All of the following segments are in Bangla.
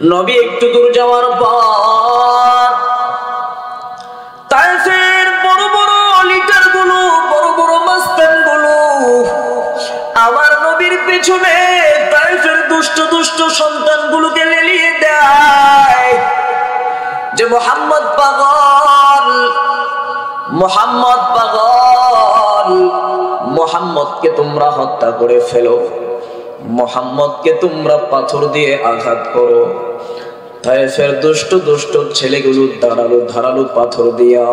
নবী একটু দূর যাওয়ার পর তায়েফের বড় বড় লিটার গুলো, বড় বড় মাস্তান গুলো আমার নবীর পেছনে তায়েফের দুষ্ট দুষ্ট সন্তান গুলোকে লেলিয়ে দেয় যে মুহাম্মদ পাগল, মুহাম্মদ পাগল, মুহাম্মদকে তোমরা হত্যা করে ফেলো, মুহাম্মদকে তোমরা পাথর দিয়ে আঘাত করো। তায়েফের দুষ্ট দুষ্ট ছেলেগুলো ধারালো ধারালো পাথর দিয়া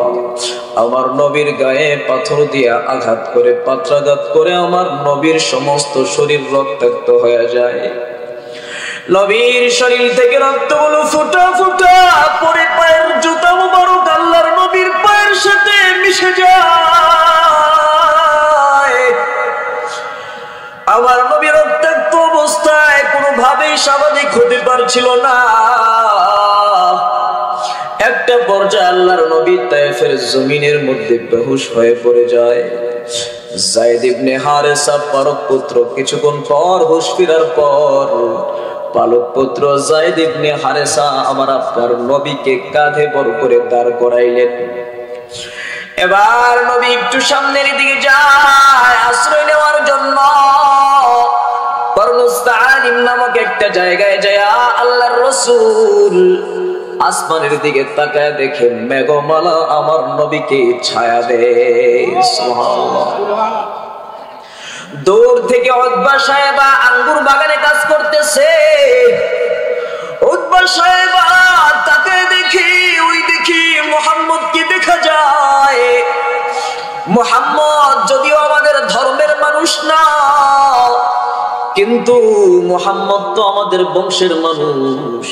আমার নবীর গায়ে পাথর দিয়া আঘাত করে, পাত্রাঘাত করে আমার নবীর সমস্ত শরীর রক্তাক্ত হয়ে যায়। নবীর শরীর থেকে রক্তগুলো ফুটা ফুটা পরে পায়ের জুতা মুবারক আল্লাহর নবীর পায়ের সাথে মিশে যায়। আমার নবী রক্তাক্ত অবস্থায় কোনোভাবেই স্বাভাবিক হতে পারছিল না। একটা পর্যায়ে আল্লাহর নবী তায়েফের জমিনের মধ্যে বেহুশ হয়ে পড়ে যায়। যায়েদ ইবনে হারেসা পালক পুত্র কিছুক্ষণ পর হুঁশ ফেরার পর পালক পুত্র যায়েদ ইবনে হারেসা আমার আপনার নবীকে কাঁধে বর করে দাঁড় করাইলেন। এবার নবী একটু সামনের দিকে যায় আশ্রয় নেওয়ার জন্য। কর্মস্থান নামক একটা জায়গায় যায় আল্লাহর রাসূল আসমানের দিকে তাকায় দেখে মেঘমালা আমার নবীকে ছায়া দেয়। সুবহানাল্লাহ। দূর থেকে উতবা সাহেবা আঙ্গুর বাগানে কাজ করতেছে। উতবা সাহেবা তাকায় দেখি, ওই দেখি মুহাম্মদকে দেখা যায়। মুহাম্মদ যদিও আমাদের ধর্মের মানুষ না, কিন্তু মুহাম্মদ তো আমাদের বংশের মানুষ।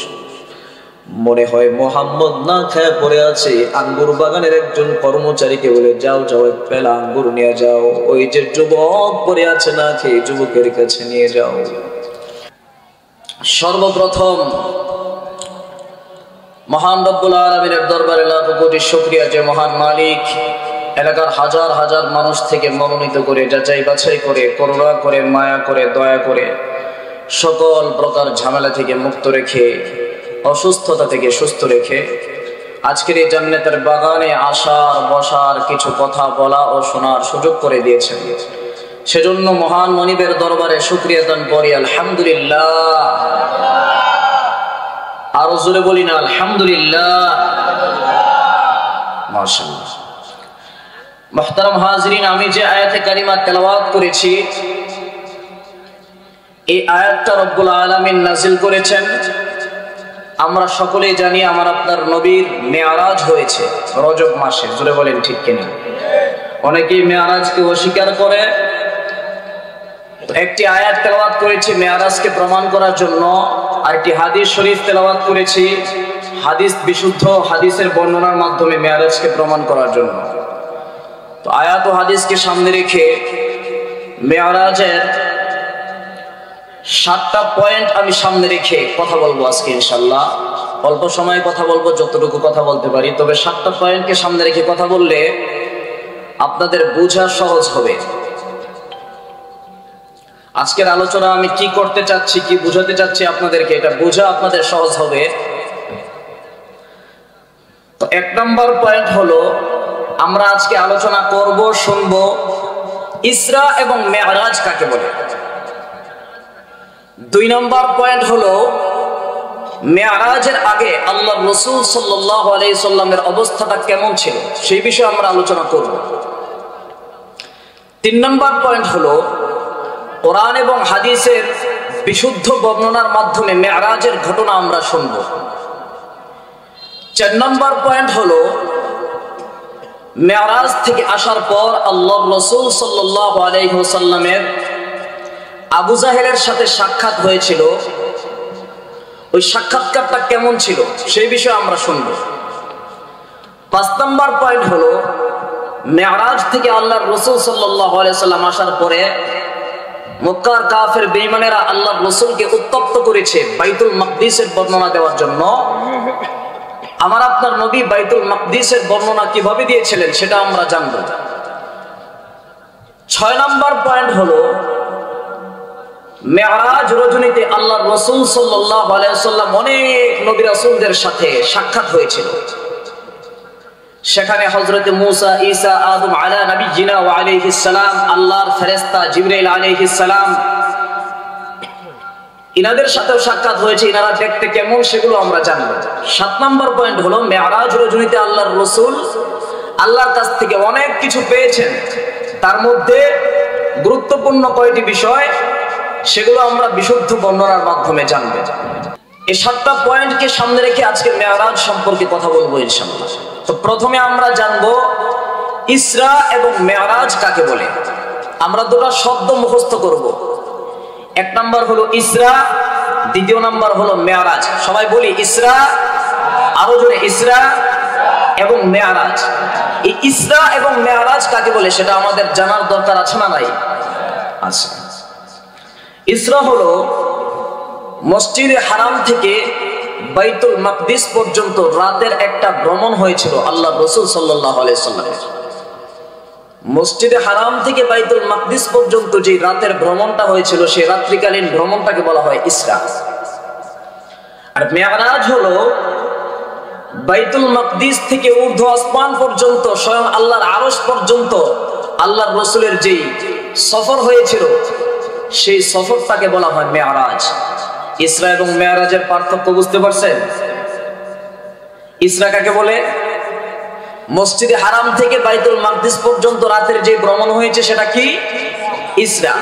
মনে হয় মুহাম্মদ না খেয়ে পড়ে আছে। আঙ্গুর বাগানের একজন কর্মচারীকে বলে, যাও যাও এক পেলা আঙ্গুর নিয়ে যাও, ওই যে যুবক পড়ে আছে না খেয়ে যুবকের কাছে নিয়ে যাও। সর্বপ্রথম মহান রব্বুল আলামিনের দরবারে লাখ কোটি শুকরিয়া যে মহান মালিক এলাকার হাজার হাজার মানুষ থেকে মনোনীত করে, যাচাই বাছাই করে, করুণা করে, মায়া করে, দয়া করে, সকল প্রকার ঝামেলা থেকে মুক্ত রেখে, অসুস্থতা থেকে সুস্থ রেখে আজকের এই জান্নাতের বাগানে আসার, বসার, কিছু কথা বলা ও শোনার সুযোগ করে দিয়েছেন। সেজন্য মহান মনিবের দরবারে শুকরিয়া দান করি আলহামদুলিল্লাহ। আরো জোরে বলি না আলহামদুলিল্লাহ। মাশাআল্লাহ। মুহতারাম হাজিরিন, আমি যে আয়াতে কারিমা তেলাওয়াত করেছি, এই আয়াতটা রব্বুল আলামিন নাজিল করেছেন। আমরা সকলেই জানি আমার আপনার নবীর মেয়ারাজ হয়েছে রজব মাসে। জোরে বলেন ঠিক কিনা? অনেকেই মেয়ারাজকে অস্বীকার করে। একটি আয়াত তেলাওয়াত করেছি মেয়ারাজকে প্রমাণ করার জন্য, আর একটি হাদিস শরীফ তেলাওয়াত করেছি হাদিস বিশুদ্ধ হাদিসের বর্ণনার মাধ্যমে মেয়ারাজকে প্রমাণ করার জন্য। তো আয়াত ও হাদিসকে সামনে রেখে মেয়ারাজের 7টা পয়েন্ট আমি সামনে রেখে কথা বলবো আজকে ইনশাআল্লাহ। অল্প সময়ে কথা বলবো, যতটুকু কথা বলতে পারি। তবে 7টা পয়েন্টকে সামনে রেখে কথা বললে আপনাদের বোঝা সহজ হবে। আজকের আলোচনা আমি কি করতে চাচ্ছি, কি বুঝাতে চাচ্ছি আপনাদেরকে, এটা বোঝা আপনাদের সহজ হবে। তো 1 নম্বর পয়েন্ট হলো, আমরা আজকে আলোচনা করব, শুনবো ইসরা এবং মেরাজ কাকে বলে। 2 নম্বর পয়েন্ট হলো মেরাজের আগে আল্লাহর রাসূল সাল্লাল্লাহু আলাইহি সাল্লামের অবস্থাটা কেমন ছিল, সেই বিষয়ে আমরা আলোচনা করব। 3 নম্বর পয়েন্ট হলো কোরআন এবং হাদিসের বিশুদ্ধ বর্ণনার মাধ্যমে মেরাজের ঘটনা আমরা শুনব। 4 নম্বর পয়েন্ট হলো মেরাজ থেকে আসার পর আল্লাহর রাসূল সাল্লাল্লাহু আলাইহি ওয়াসাল্লামের আবু জাহেলের সাথে সাক্ষাৎ হয়েছিল, ওই সাক্ষাৎকারটা কেমন ছিল সেই বিষয়ে আমরা শুনব। 5 নম্বর পয়েন্ট হলো মেরাজ থেকে আল্লাহর রাসূল সাল্লাল্লাহু আলাইহি ওয়াসাল্লাম আসার পরে মক্কার কাফের বেঈমানেরা আল্লাহর রাসূলকে উত্তপ্ত করেছে বাইতুল মাকদিসের বর্ণনা দেওয়ার জন্য। আমার আপনার নবী বাইতুল মাকদিসের বর্ণনা কিভাবে দিয়েছিলেন সেটা আমরা জানব। 6 নম্বর পয়েন্ট হলো মেরাজ রজনীতে আল্লাহর রাসূল সাল্লাল্লাহু আলাইহি ওয়াসাল্লাম অনেক নবী রাসূলদের সাথে সাক্ষাৎ হয়েছিল। সেখানে হযরত মূসা, ঈসা, আদম আলা নবিয়িনা ওয়া আলাইহিস সালাম, আল্লাহর ফেরেশতা জিবরাইল আলাইহিস সালাম, ইনাদের সাথেও সাক্ষাৎ হয়েছে। ইনারা দেখতে কেমন সেগুলো আমরা জানব। 7 নম্বর পয়েন্ট হলো মেরাজ রজনীতে আল্লাহর রাসূল আল্লাহর কাছ থেকে অনেক কিছু পেয়েছেন। তার মধ্যে গুরুত্বপূর্ণ কয়টি বিষয় সেগুলো আমরা বিশুদ্ধ বর্ণনার মাধ্যমে জানব। এই 7টা পয়েন্টকে সামনে রেখে আজকে মেরাজ সম্পর্কে কথা বলবো ইনশাআল্লাহ। তো প্রথমে আমরা জানব ইসরা এবং মেরাজ কাকে বলে। আমরা দুটো শব্দ মুখস্থ করব। 1 নাম্বার হলো ইসরা, দ্বিতীয় নাম্বার হলো মেরাজ। সবাই বলি ইসরা, আরো জোরে ইসরা এবং মেরাজ। এই ইসরা এবং মেরাজ কাকে বলে সেটা আমাদের জানার দরকার আছে না নাই? আছে। ইসরা হলো মসজিদে হারাম থেকে বাইতুল মাকদিস পর্যন্ত রাতের একটা ভ্রমণ হয়েছিল আল্লাহর রাসূল সাল্লাল্লাহু আলাইহি ওয়াসাল্লামের। মসজিদে হারাম থেকে বাইতুল মাকদিস পর্যন্ত যে রাতের ভ্রমণটা হয়েছিল সেই রাত্রিকালীন ভ্রমণটাকে বলা হয় ইসরা। আর মেরাজ হলো বাইতুল মাকদিস থেকে ঊর্ধ্ব আসমান পর্যন্ত স্বয়ং আল্লাহর আরশ পর্যন্ত আল্লাহর রাসূলের যেই সফর হয়েছিল সেই সফরটাকে বলা হয় মেরাজ। ইসরা এবং মেরাজের পার্থক্য বুঝতে পারছেন? ইসরা কাকে বলে? মসজিদে হারাম থেকে বাইতুল মাকদিস পর্যন্ত রাতের যে ভ্রমণ হয়েছে সেটা কি? ইসরা।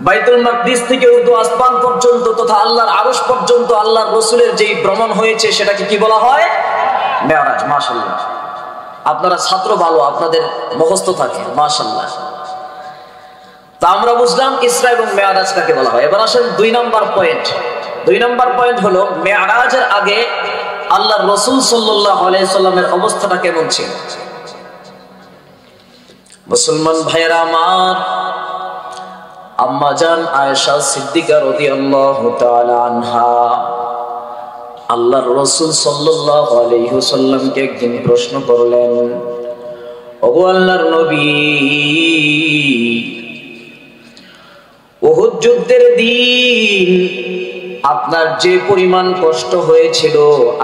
বাইতুল মাকদিস থেকে ঊর্ধ্ব আসমান পর্যন্ত তথা আল্লাহর আরশ পর্যন্ত আল্লাহর রাসূলের যেই ভ্রমণ হয়েছে সেটাকে কি বলা হয়? মেরাজ। মাশাআল্লাহ, আপনারা ছাত্র ভালো, আপনাদের মুখস্থ থাকে, মাশাআল্লাহ। তা আমরা বুঝলাম ইসরা এবং মেরাজ কাকে বলা হয়। এবার আসেন 2 নাম্বার পয়েন্ট। 2 নাম্বার পয়েন্ট হলো মেরাজের আগে আল্লাহর রাসূল সাল্লাল্লাহু আলাইহি ওয়াসাল্লামের অবস্থাটা কেমন ছিল। মুসলমান ভাইরা আমার, আম্মা জান আয়েশা সিদ্দিকা রাদিয়াল্লাহু তাআলা আনহা আল্লাহর রাসূল সাল্লাল্লাহু আলাইহি ওয়াসাল্লামকে একদিন প্রশ্ন করলেন, ওগো আল্লাহর নবী, উহুদ যুদ্ধের দিন আপনার যে পরিমাণ কষ্ট হয়েছিল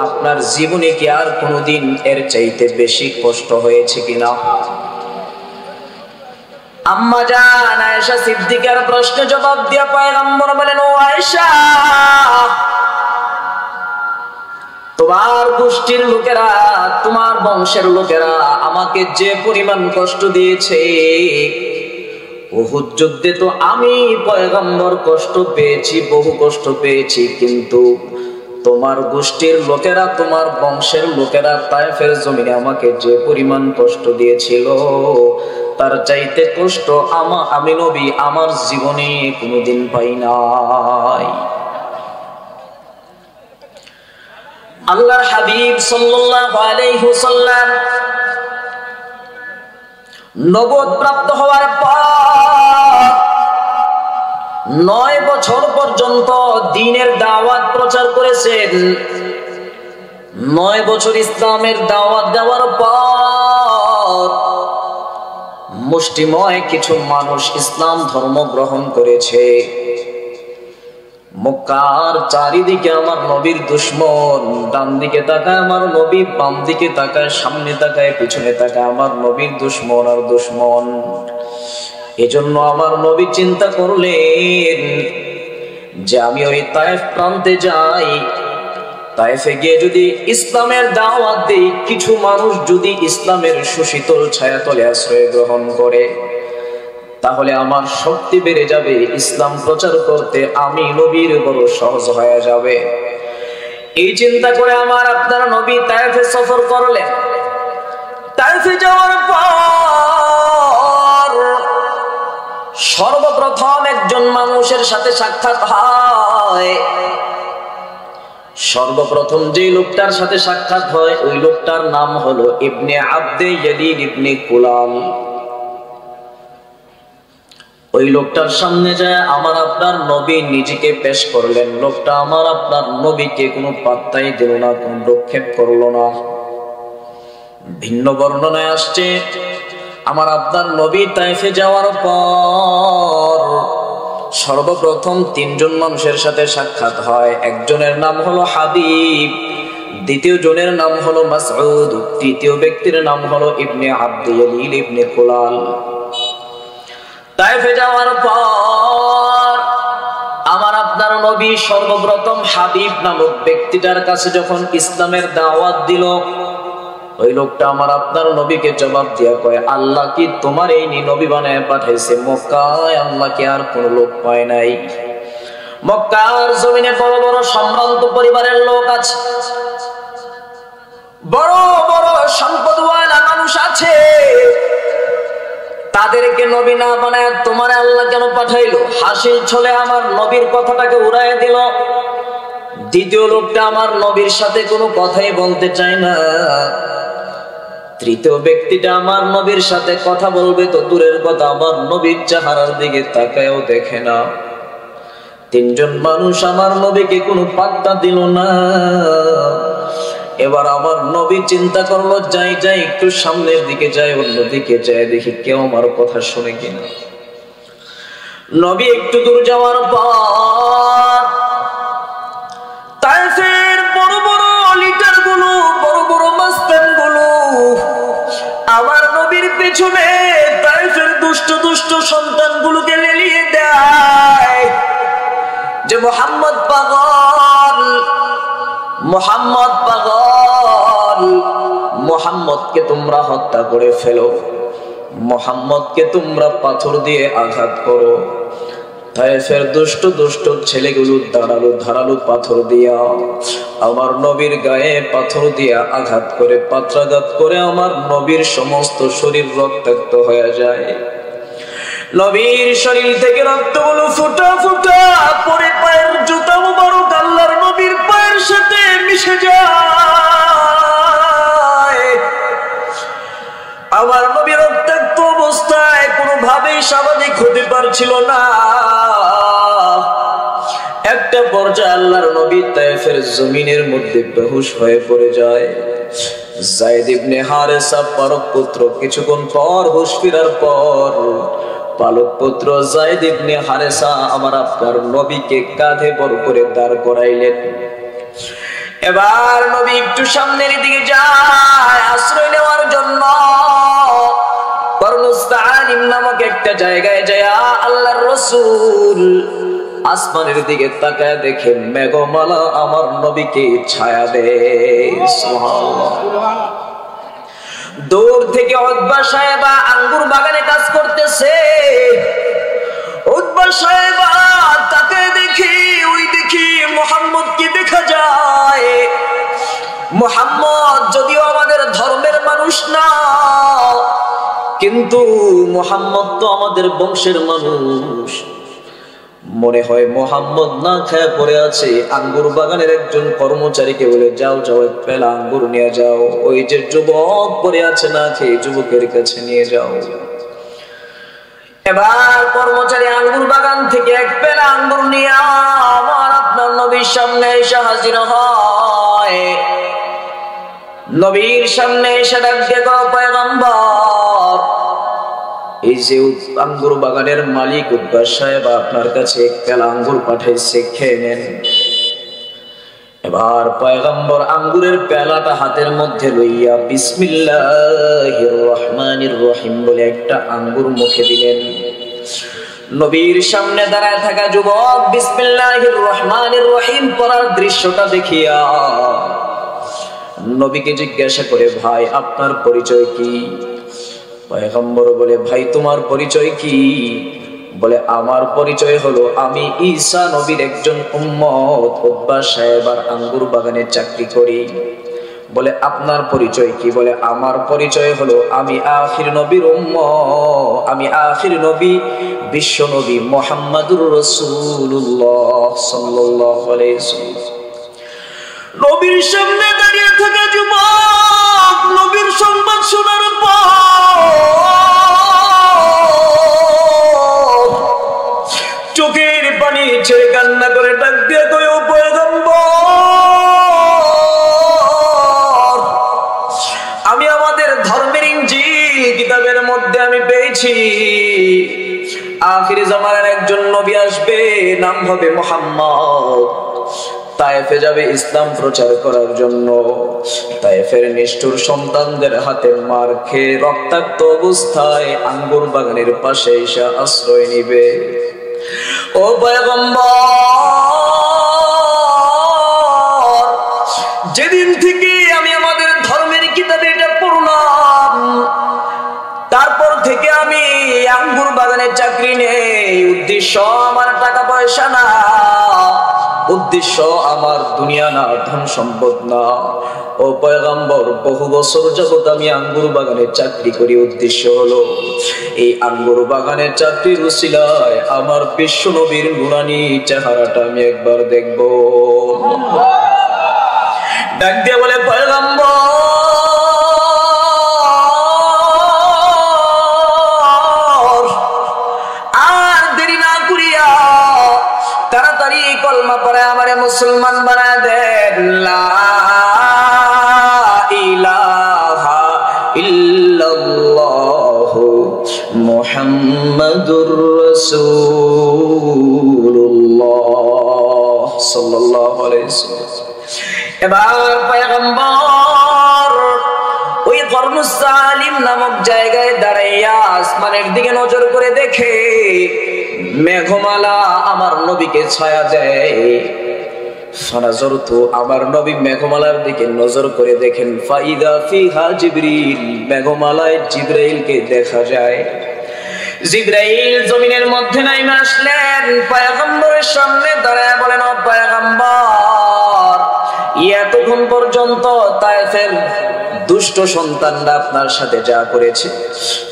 আপনার জীবনে কি আর কোনোদিন এর চাইতে বেশি কষ্ট হয়েছে কিনা? আম্মা জান আয়েশা সিদ্দিকার প্রশ্নের জবাব দিয়ে পয়গম্বর বলেন, ও আয়েশা, তোমার গোষ্ঠীর লোকেরা, তোমার বংশের লোকেরা আমাকে যে পরিমাণ কষ্ট দিয়েছে, উহুদ যুদ্ধে তো আমি পয়গম্বর কষ্ট পেয়েছি, বহু কষ্ট পেয়েছি, কিন্তু তোমার গোষ্ঠীর লোকেরা, তোমার বংশের লোকেরা তায়েফের জমিনে আমাকে যে পরিমাণ কষ্ট দিয়েছিল তার চাইতে কষ্ট আমি নবী আমার জীবনে কোনোদিন পাই নাই। আল্লাহর হাবিব সাল্লাল্লাহু আলাইহি ওয়াসাল্লাম নবুয়ত প্রাপ্ত হওয়ার পর 9 বছর পর্যন্ত দ্বীনের দাওয়াত প্রচার করেছেন। 9 বছর ইসলামের দাওয়াত দেওয়ার পর মুষ্টিময় কিছু মানুষ ইসলাম ধর্ম গ্রহণ করেছে। মক্কার চারিদিকে আমার নবীর দুশমন, ডান দিকে তাকায় আমার নবী, বাম দিকে তাকায়, সামনে তাকায়, পিছনে তাকায়, আমার নবীর দুশমন আর দুশমন। এজন্য আমার নবী চিন্তা করলেন যে আমি ওই তায়েফ প্রান্তে যাই, তায়েফে গিয়ে যদি ইসলামের দাওয়াত দেই, কিছু মানুষ যদি ইসলামের সুশীতল ছায়াতলে আশ্রয় গ্রহণ করে, তাহলে আমার শক্তি বেড়ে যাবে, ইসলাম প্রচার করতে আমি নবীর বড় সহজ হয়ে যাবে। এই চিন্তা করে আমার আপনার নবী তায়েফে সফর করলেন। তায়েফে যাওয়ার পর সর্বপ্রথম একজন মানুষের সাথে সাক্ষাৎ হয়। সর্বপ্রথম যে লোকটার সাথে সাক্ষাৎ হয় ওই লোকটার নাম হলো ইবনে আব্দে ইয়ালিদ ইবনে কুলাল। ওই লোকটার সামনে যায় আমার আপনার নবী নিজেকে পেশ করলেন। লোকটা আমার আপনার নবীকে কোনো পাত্তাই দিল না, কোনো ভ্রুক্ষেপ করলো না। ভিন্ন বর্ণনায় আসছে আমার আপনার নবী তায়েফে যাওয়ার পর সর্বপ্রথম তিনজন মানুষের সাথে সাক্ষাৎ হয়। একজনের নাম হলো হাবিব, দ্বিতীয় জনের নাম হলো মাসউদ, তৃতীয় ব্যক্তির নাম হলো ইবনে আব্দিয়ালিল ইবনে কুলাল। তায়েফে যাওয়ার পর আমার আপনার নবী সর্বপ্রথম হাবিব নামক ব্যক্তিটার কাছে যখন ইসলামের দাওয়াত দিল, ওই লোকটা আমার আপনার নবীকে জবাব দিয়া কয়, আল্লাহ কি তোমার এই নবী বানায় পাঠাইছে? মক্কায় আল্লাহ কি আর কোন লোক পায় নাই? মক্কার জমিনে বড় বড় সম্ভ্রান্ত পরিবারের লোক আছে, বড় বড় সম্পদওয়ালা মানুষ আছে, তাদেরকে নবী না বানায় তোমার আল্লাহ কেন পাঠাইলো? হাসির ছলে আমার নবীর কথাটাকে উড়াইয়া দিল। দ্বিতীয় লোকটা আমার নবীর সাথে কোনো কথাই বলতে চায় না। তৃতীয় ব্যক্তিটা আমার নবীর সাথে কথা বলবে তো দূরের কথা, আমার নবীর চেহারার দিকে তাকায়ও দেখে না। তিনজন মানুষ আমার নবীকে কোনো পাত্তা দিল না। এবার আমার নবী চিন্তা করলো, যাই যাই একটু সামনের দিকে যাই, অন্যদিকে যাই, দেখি কেউ আমার কথা শুনে কিনা। নবী একটু দূর যাওয়ার পর তায়েফের বড় বড় লিডার গুলো, বড় বড় মাস্তান গুলো আমার নবীর পেছনে তায়েফের দুষ্ট দুষ্ট সন্তানগুলোকে লেলিয়ে দেয় যে মুহাম্মদ পাগল, মুহাম্মদ পাগল, মুহাম্মদকে তোমরা হত্যা করে ফেলো, মুহাম্মদকে তোমরা পাথর দিয়ে আঘাত করো। তায়েফের দুষ্ট দুষ্ট ছেলেগুলো ধারালো ধারালো পাথর দিয়া আমার নবীর গায়ে পাথর দিয়া আঘাত করে, পাত্রাঘাত করে আমার নবীর সমস্ত শরীর রক্তাক্ত হয়ে যায়। নবীর শরীর থেকে রক্তগুলো ফুটা ফুটা পরে পায়ের জুতা মুবারক আল্লাহর নবীর পায়ের সাথে মিশে যায়। আমার নবী রক্তাক্ত অবস্থায় কোনোভাবেই স্বাভাবিক হতে পারছিল না। একটা পর্যায়ে আল্লাহর নবী তায়েফের জমিনের মধ্যে বেহুশ হয়ে পড়ে যায়। যায়েদ ইবনে হারেসা পালক পুত্র কিছুক্ষণ পর হুঁশ ফেরার পর পালক পুত্র যায়েদ ইবনে হারেসা আমার আপনার নবীকে কাঁধে বড় করে দাঁড় করাইলেন। এবার নবী একটু সামনের দিকে যায় আশ্রয় নেওয়ার জন্য। কর্মস্থান নামক একটা জায়গায় যায় আল্লাহর রাসূল আসমানের দিকে তাকায় দেখে মেঘমালা আমার নবীকে ছায়া দেয়। সুবহানাল্লাহ। দূর থেকে উতবা সাহেবা আঙ্গুর বাগানে কাজ করতেছে। উতবা সাহেবা তাকে দেখি, ওই দেখি মুহাম্মদকে দেখা যায়। মুহাম্মদ যদিও আমাদের ধর্মের মানুষ না, কিন্তু মুহাম্মদ তো আমাদের বংশের মানুষ। মনে হয় মুহাম্মদ না খেয়ে পড়ে আছে। আঙ্গুর বাগানের একজন কর্মচারীকে বলে, যাও যাও এক পেলা আঙ্গুর নিয়ে যাও, ওই যে যুবক পড়ে আছে না খেয়ে যুবকের কাছে নিয়ে যাও। এবার কর্মচারী আঙ্গুর বাগান থেকে এক পেলা আঙ্গুর নিয়ে আমার আপনার নবীর সামনে এসে হাজির হয়। নবীর সামনে এসে ডাক দিয়ে কয়, পয়গম্বর, এই যে আঙ্গুর বাগানের মালিক উতবা সাহেব আপনার কাছে এক পেলা আঙ্গুর পাঠাইছে, খেয়ে নেন। এবার পয়গম্বর আঙ্গুরের পেলাটা হাতের মধ্যে লইয়া বিসমিল্লাহির রহমানির রহিম বলে একটা আঙ্গুর মুখে দিলেন। নবীর সামনে দাঁড়ায় থাকা যুবক বিসমিল্লাহির রহমানির রহিম পড়ার দৃশ্যটা দেখিয়া নবীকে জিজ্ঞাসা করে, ভাই আপনার পরিচয় কি? পয়গম্বর বলে, ভাই তোমার পরিচয় কি? বলে, আমার পরিচয় হলো আমি ঈসা নবীর একজন উম্মত, উতবা সাহেব আর আঙ্গুর বাগানে চাকরি করি। বলে, আপনার পরিচয় কি? বলে, আমার পরিচয় হলো আমি আখির নবীর উম্মত, আমি আখির নবী বিশ্ব নবী মুহাম্মাদুর রাসূলুল্লাহ সাল্লাল্লাহু আলাইহি ওয়াসাল্লাম। নবীর সামনে দাঁড়িয়ে থাকা যুবক নবীর সংবাদ শোনার পর চোখের পানি ছেড়ে কান্না করে ডাক দিয়ে কয়, ও পয়গম্বর, আমি আমাদের ধর্মের ইনজিল কিতাবের মধ্যে আমি পেয়েছি আখির জামানার একজন একজন নবী আসবে, নাম হবে মুহাম্মদ। তায়েফে যাবে ইসলাম প্রচার করার জন্য। তায়েফের নিষ্ঠুর সন্তানদের হাতে মার খেয়ে রক্তাক্ত অবস্থায় আঙ্গুর বাগানের পাশে এসে আশ্রয় নিবে। ও পয়গম্বর, যেদিন থেকে আমি আমাদের ধর্মের কিতাবে এটা পড়লাম, তারপর থেকে আমি আঙ্গুর বাগানে চাকরি নেই। উদ্দেশ্য আমার টাকা পয়সা না, উদ্দেশ্য আমার দুনিয়া না, ধন সম্পদ না। ও পয়গম্বর, বহু বছর যাবত আমি আঙ্গুর বাগানে চাকরি করি। উদ্দেশ্য হলো এই আঙ্গুর বাগানের চাকরির উসিলায় আমার বিশ্ব নবীর নুরানি চেহারাটা আমি একবার দেখব। ডাক দিয়ে বলে, পয়গম্বর আর দেরি না করিয়া তাড়াতাড়ি কলমা পড়ে আমারে মুসলমান বানায় দেন। লা ইলাহা ইল্লাল্লাহু মুহাম্মাদুর রাসূলুল্লাহ সাল্লাল্লাহু আলাইহি ওয়াসাল্লাম। এবার পয়গম্বর ওই কর্নুস সালিম নামক জায়গায় দাঁড়াইয়া আসমানের দিকে নজর করে দেখে মেঘমালা আমার নবীকে ছায়া দেয়। ফানাজরতু, আমার নবী মেঘমালার দিকে নজর করে দেখেন, ফাইদা ফিহা জিবরিল, মেঘমালায় জিবরাইলকে দেখা যায়। জিবরাইল জমিনের মধ্যে নাইমা আসলেন, পয়গম্বরের সামনে দাঁড়ায় বলেন, ও পয়গম্বর, এতক্ষণ পর্যন্ত তায়েফের দুষ্ট সন্তানরা আপনার সাথে যা করেছে,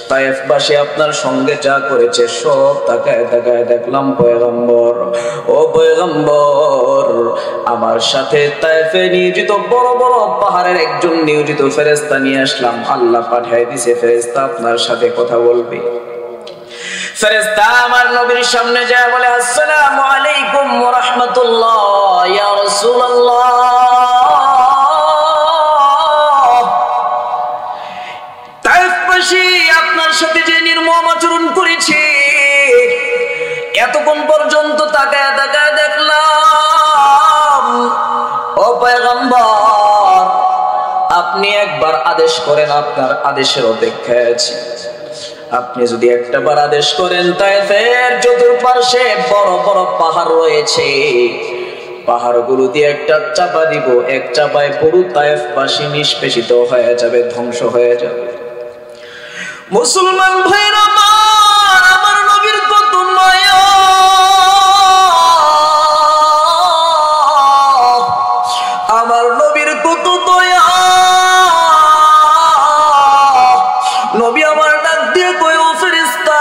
তায়েফবাসী আপনার সঙ্গে যা করেছে, সব তাকায় তাকায় দেখলাম পয়গম্বর। ও পয়গম্বর, আমার সাথে তায়েফে নিয়োজিত বড় বড় পাহাড়ের একজন নিয়োজিত ফেরেশতা নিয়ে আসলাম। আল্লাহ পাঠিয়ে দিয়েছে ফেরেশতা আপনার সাথে কথা বলবে। ফেরেশতা আমার নবীর সামনে যায় বলে, আসসালামু আলাইকুম ওয়া রাহমাতুল্লাহ ইয়া রাসূলুল্লাহ। তায়েফবাসী আপনার সাথে যে নির্মম আচরণ করেছে, এতক্ষণ পর্যন্ত তাকায় তাকায় দেখলাম। ও পয়গম্বর, আপনি একবার আদেশ করেন, আপনার আদেশের অপেক্ষায় আছি। আপনি যদি একটাবার আদেশ করেন, তায়েফের চতুর্পার্শ্বে বড় বড় পাহাড় রয়েছে, পাহাড়গুলো দিয়ে একটা চাপা দিব, এক চাপায় পুরো তায়েফবাসী নিষ্পেষিত হয়ে যাবে, ধ্বংস হয়ে যাবে। মুসলমান ভাইরা আমার নবীর কত মায়া, আমার নবীর কত দয়া। নবী আমার ডাক দিয়ে কই, ও ফেরেশতা,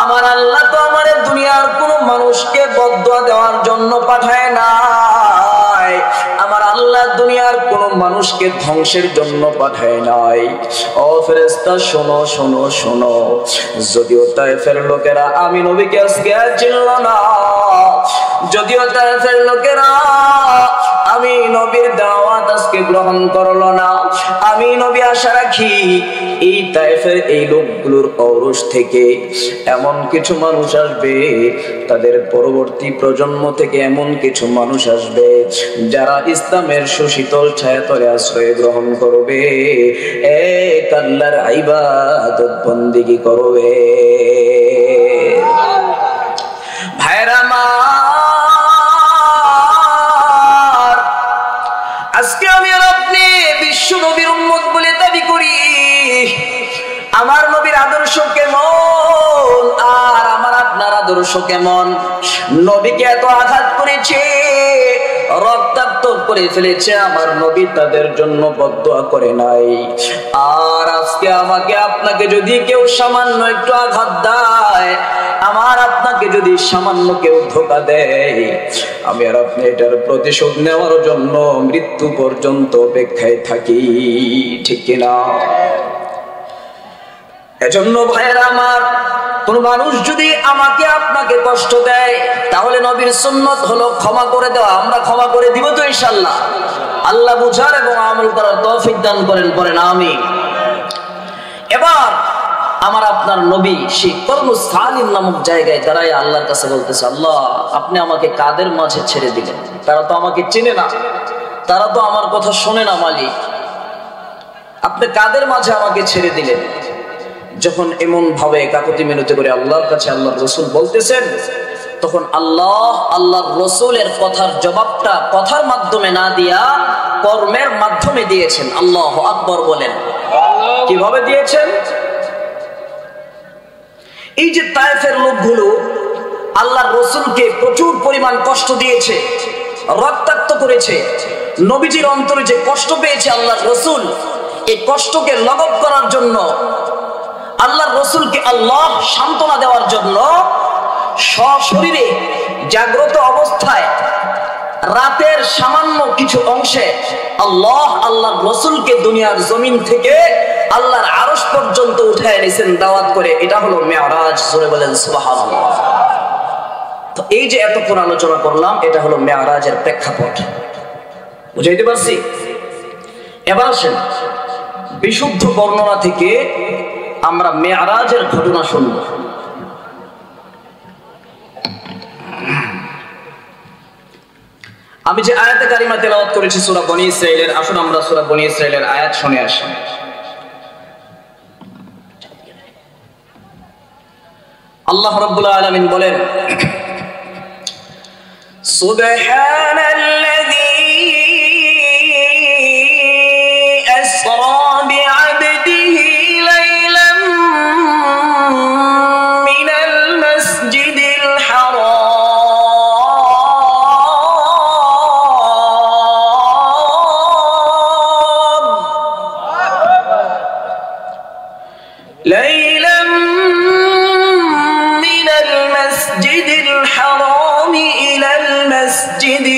আমার আল্লাহ তো আমারে দুনিয়ার কোন মানুষকে বদদুয়া দেওয়ার জন্য পাঠায় নাই, আমার আল্লাহ দুনিয়ার কোন মানুষকে ধ্বংসের জন্য পাঠায় নাই। ও ফেরেশতা, শোনো শোনো শোনো, যদিও তায়েফের লোকেরা আমি নবীকে আজকে চিনল না, যদিও তায়েফের লোকেরা আমি নবীর দাওয়াত আজকে গ্রহণ করলো না, আমি নবী আশা রাখি এই তায়েফের এই লোকগুলোর ঔরস থেকে এমন কিছু মানুষ আসবে, তাদের পরবর্তী প্রজন্ম থেকে এমন কিছু মানুষ আসবে যারা ইসলামের সুশীতল ছায়াতলে আশ্রয় গ্রহণ করবে, এক আল্লাহর ইবাদত বন্দেগী করবে। ভাইরা আজকে আমি আর আপনি বিশ্ব নবীর উম্মত বলে দাবি করি। আমার নবীর আদর্শ কেমন আর আমার আপনার আদর্শ কেমন? নবীকে এত আঘাত করেছে, রক্তাক্ত করে ফেলেছে, আমার নবী তাদের জন্য বদদুয়া করে নাই। আর আজকে আমাকে আপনাকে যদি কেউ সামান্য একটু আঘাত দেয়, আমার আপনাকে যদি সামান্য কেউ ধোঁকা দেয়, আমি আর আপনি এটার প্রতিশোধ নেওয়ার জন্য মৃত্যু পর্যন্ত অপেক্ষায় থাকি, ঠিক কিনা? এজন্য ভাইয়েরা আমার, কোন মানুষ যদি আমাকে আপনাকে কষ্ট দেয়, তাহলে নবীর সুন্নত হলো ক্ষমা করে দেওয়া। আমরা ক্ষমা করে দিব তো ইনশাআল্লাহ? আল্লাহ বুঝার এবং আমল করার তৌফিক দান করেন, পড়েন আমিন। এবার আমার আপনার নবী সেই তরমুজ সালিম নামক জায়গায় দাঁড়ায় আল্লাহর কাছে বলতেছে, আল্লাহ আপনি আমাকে কাদের মাঝে ছেড়ে দিলেন? তারা তো আমাকে চেনে না, তারা তো আমার কথা শোনে না, মালিক আপনি কাদের মাঝে আমাকে ছেড়ে দিলেন? যখন এমন ভাবে কাকুতি মিনতি করে আল্লাহর কাছে আল্লাহর রাসূল বলতেছেন, তখন আল্লাহর রাসূলের কথার জবাবটা কথার মাধ্যমে না দিয়া কর্মের মাধ্যমে দিয়েছেন। আল্লাহু আকবার বলেন। কিভাবে দিয়েছেন? এই যে তায়েফের লোকগুলো আল্লাহর রাসূলকে প্রচুর পরিমাণ কষ্ট দিয়েছে, রক্তাক্ত করেছে, নবীজির অন্তরে যে কষ্ট পেয়েছে আল্লাহর রাসূল, এই কষ্টকে লাঘব করার জন্য, আল্লাহর রাসূলকে আল্লাহ সান্ত্বনা দেওয়ার জন্য সশরীরে জাগ্রত অবস্থায় রাতের সামান্য কিছু অংশে আল্লাহর রাসূলকে দুনিয়ার জমিন থেকে আল্লাহর আরশ পর্যন্ত উঠায় এনেছেন দাওয়াত করে। এটা হলো মেরাজ। জোরে বলেন সুবহানাল্লাহ। তো এই যে এতক্ষণ আলোচনা করলাম, এটা হলো মেরাজের প্রেক্ষাপট। বুঝাইতে পারছি? এবার আসেন বিশুদ্ধ বর্ণনা থেকে আমরা মেরাজের ঘটনা শুনব। আমি যে আয়াতে কারিমা তেলাওয়াত করেছি সূরা বনী ইসরাঈলের, আসুন আমরা সূরা বনী ইসরাঈলের আয়াত শুনে আসি। আল্লাহ রাব্বুল আলামিন বলেন, সুবহানাল্লাযী আসরা বি'আবদিহি লাইলাম মিনাল মাসজিদিল হারাম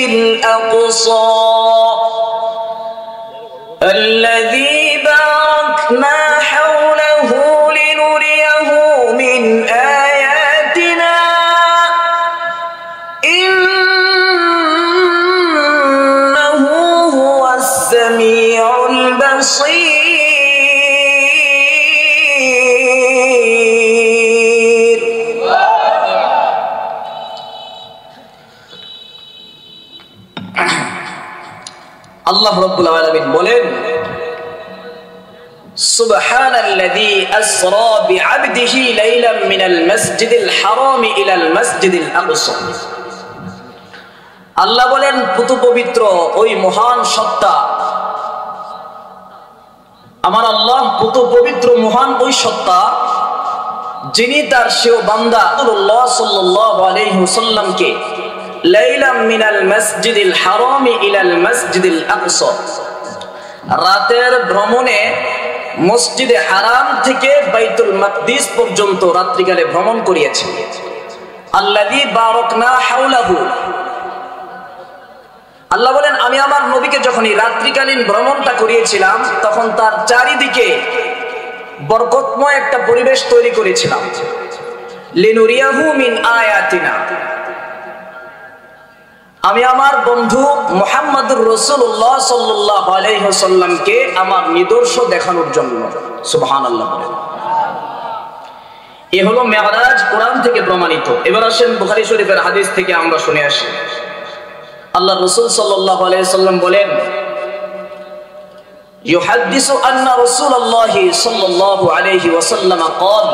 الأقصى الذي باركنا حوله لنريه من آياتنا إنه هو السميع البصير আল্লাহ রাব্বুল আলামিন বলেন, সুবহানাল্লাযী আসরা বি'আবদিহি লাইলাম মিনাল মাসজিদিল হারাম ইলাল মাসজিদিল আকসা। আল্লাহ বলেন, পুত পবিত্র ওই মহান সত্তা, আমার আল্লাহ পুত পবিত্র মহান ওই সত্তা, যিনি তার সেও বান্দা রাসূলুল্লাহ সাল্লাল্লাহু আলাইহি ওয়াসাল্লামকে লাইলাম মিনাল মাসজিদিল হারাম ইলাল মাসজিদিল আকসা, রাতের ভ্রমণে মসজিদে হারাম থেকে বাইতুল মাকদিস পর্যন্ত রাত্রিকালে ভ্রমণ করিয়েছে। আল্লাযী বারাকনা হাওলাহু, আল্লাহ বলেন আমি আমার নবীকে যখন এই রাত্রিকালীন ভ্রমণটা করিয়েছিলাম তখন তার চারিদিকে বরকতময় একটা পরিবেশ তৈরি করেছিলাম। লিনুরিয়াহু মিন আয়াতিনা, আমি আমার বন্ধু মুহাম্মদুর রাসূলুল্লাহ সাল্লাল্লাহু আলাইহি ওয়াসাল্লামকে আমার নিদর্শন দেখানোর জন্য। সুবহানাল্লাহ বলেন। এ হলো মেরাজ, কোরআন থেকে প্রমাণিত। এবার আসেন বুখারী শরীফের হাদিস থেকে আমরা শুনে আসি। আল্লাহর রাসূল সাল্লাল্লাহু আলাইহি ওয়াসাল্লাম বলেন, ইউহাদ্দিসু আন্না রাসূলুল্লাহ সাল্লাল্লাহু আলাইহি ওয়াসাল্লাম قال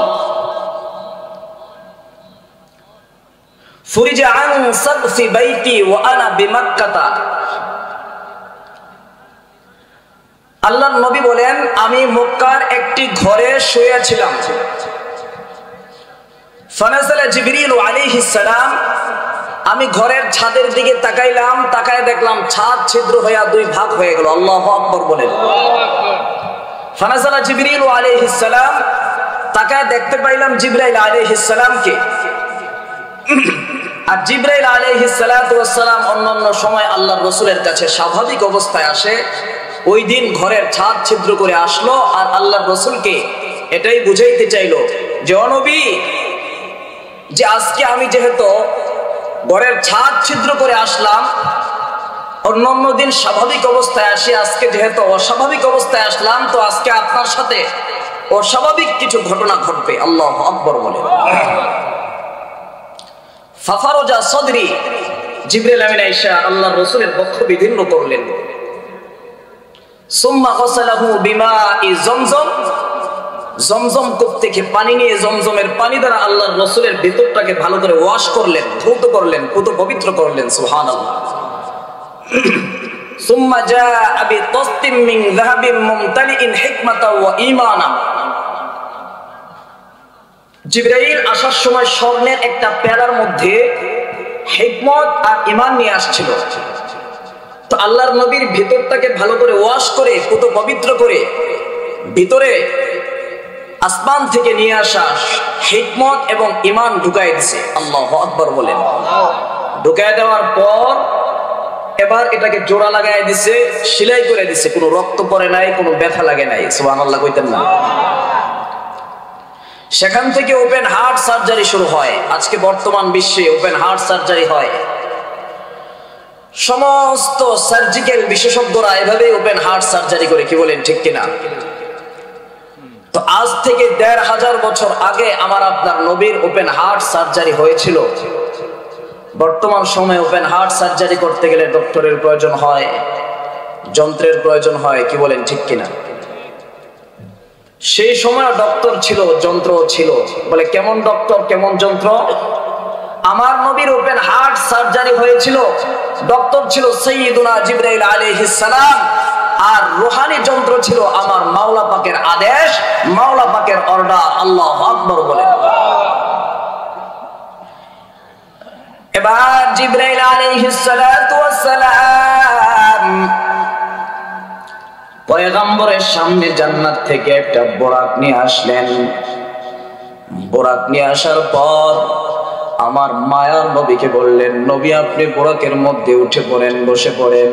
فرج عن سقف بيتي وانا بمكة। আল্লাহর নবী বলেন, আমি মক্কার একটি ঘরে শুয়েছিলাম। ফানাজালা জিবরিল আলাইহিস সালাম, আমি ঘরের ছাদের দিকে তাকাইলাম, তাকায় দেখলাম ছাদ ছিদ্র হয়ে দুই ভাগ হয়ে গেল। আল্লাহু আকবার বলেন। ফানাজালা জিবরিল আলাইহিস সালাম, তাকায় দেখতে পাইলাম জিবরাইল আলাইহিস সালামকে। আর জিবরাইল আলাইহিস সালাতু ওয়াস সালাম অন্যান্য সময় আল্লাহর রাসূলের কাছে স্বাভাবিক অবস্থায় আসে, ওই দিন ঘরের ছাদ ছিদ্র করে আসলো আর আল্লাহর রাসূলকে এটাই বুঝাইতে চাইলো যে ও নবী, যে আজকে আমি যেহেতু ঘরের ছাদ ছিদ্র করে আসলাম, অন্যান্য দিন স্বাভাবিক অবস্থায় আসি, আজকে যেহেতু অস্বাভাবিক অবস্থায় আসলাম, তো আজকে আপনার সাথে অস্বাভাবিক কিছু ঘটনা ঘটবে। আল্লাহু আকবার বলে। ফাফারজা সদরি, জিবরাইল আমিন আয়েশা আল্লাহর রাসূলের বক্ষ বিদীর্ণ করলেন। সুম্মা গসালাহু বিমাই জমজম, জমজম কূপ থেকে পানি নিয়ে জমজমের পানি দ্বারা আল্লাহর রাসূলের ভিতরটাকে ভালো করে ওয়াশ করলেন, ধৌত করলেন, পুত পবিত্র করলেন। সুবহানাল্লাহ। সুম্মা জাআ বিতাসতিম মিন যাহাবিন মুমতালিইন হিকমাতাও ওয়া ঈমানা, জিবরাইল আসার সময় স্বর্ণের একটা পেয়ালার মধ্যে হিকমত আর ঈমান নিয়ে আসছিল। তো আল্লাহর নবীর ভিতরটাকে ভালো করে ওয়াশ করে পুত পবিত্র করে ভিতরে আসমান থেকে নিয়ে আসা হিকমত এবং ঈমান ঢুকায় দিয়েছে। আল্লাহু আকবার বলেন। ঢুকায় দেওয়ার পর এবার এটাকে জোড়া লাগায় দিছে, সেলাই করে দিছে, কোনো রক্ত পড়ে নাই, কোনো ব্যথা লাগে নাই। সুবহানাল্লাহ কইতেন না? সেখান থেকে ওপেন হার্ট সার্জারি শুরু হয়। আজকে বর্তমান বিশ্বে ওপেন হার্ট সার্জারি হয়। সমস্ত সার্জিক্যাল বিশেষজ্ঞরা এভাবেই ওপেন হার্ট সার্জারি করে, কি বলেন ঠিক কিনা? তো আজ থেকে ১৫০০ বছর আগে আমার আপনার নবীর ওপেন হার্ট সার্জারি হয়েছিল। বর্তমান সময়ে ওপেন হার্ট সার্জারি করতে গেলে ডক্টরের প্রয়োজন হয়, যন্ত্রের প্রয়োজন হয়, কি বলেন ঠিক কিনা? সেই সময় ডক্টর ছিল, যন্ত্র ছিল। বলে কেমন ডক্টর, কেমন যন্ত্র? আমার নবীর ওপেন হার্ট সার্জারি হয়েছিল, ডক্টর ছিল সাইয়্যিদুনা জিবরাইল আলাইহিস সালাম, আর রূহানি যন্ত্র ছিল আমার মাওলা পাকের আদেশ, মাওলা পাকের অর্ডার। আল্লাহু আকবার বলেন। এবার জিবরাইল আলাইহিস সালাতু ওয়াস সালাম পয়গম্বরের সামনে জান্নাত থেকে একটা বোরাক নিয়ে আসলেন। বোরাক নিয়ে আসার পর আমার মায়ার নবীকে বললেন, নবী আপনি বোরাকের মধ্যে উঠে পড়েন, বসে পড়েন।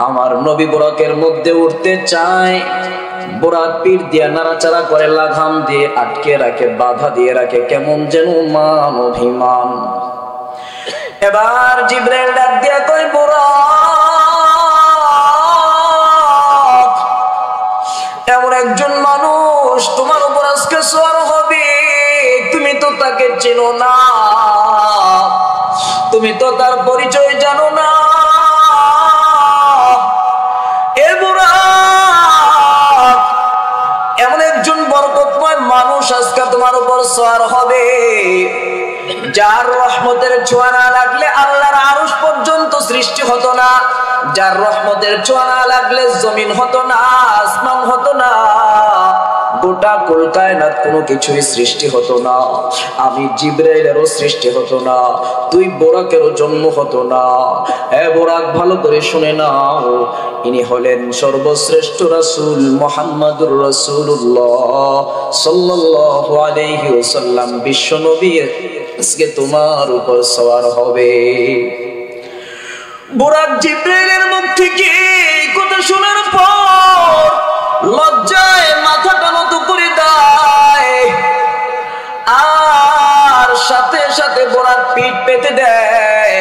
আমার নবী বোরাকের মধ্যে উঠতে চায়, বোরাক পিঠ দিয়ে নাড়াচাড়া করে, লাগাম দিয়ে আটকে রাখে, বাধা দিয়ে রাখে, কেমন যেন মান অভিমান। এবার জিবরাইল ডাক দিয়া কয়, বোরাক, এমন একজন মানুষ তোমার উপর আজকে সওয়ার হবে, তুমি তো তাকে চেনো না, তুমি তো তার পরিচয় জানো না। এ বোরাক, এমন একজন বরকতময় মানুষ আজকে তোমার উপর সওয়ার হবে, যার রহমতের ছোঁয়া না লাগলে আল্লাহর আরশ পর্যন্ত সৃষ্টি হতো না, যার রহমতের ছোঁয়া না লাগলে জমিন হতো না, আসমান হতো না, গোটা কুল কায়নাত কোনো কিছুই সৃষ্টি হতো না, আমি জিবরাইলেরও সৃষ্টি হতো না, তুই বোরাকেরও জন্ম হতো না। হে বোরাক, ভালো করে শুনে নাও, ইনি হলেন সর্বশ্রেষ্ঠ রাসূল মুহাম্মদুর রাসূলুল্লাহ সাল্লাল্লাহু আলাইহি ওয়াসাল্লাম, বিশ্ব নবী আজকে তোমার উপর সওয়ার হবে। বোরাক জিবরাইলের মুখ থেকে কথা শোনার পর লজ্জায় মাথাটা নত করে দেয়, আর সাথে সাথে বোরাক পিঠ পেতে দেয়।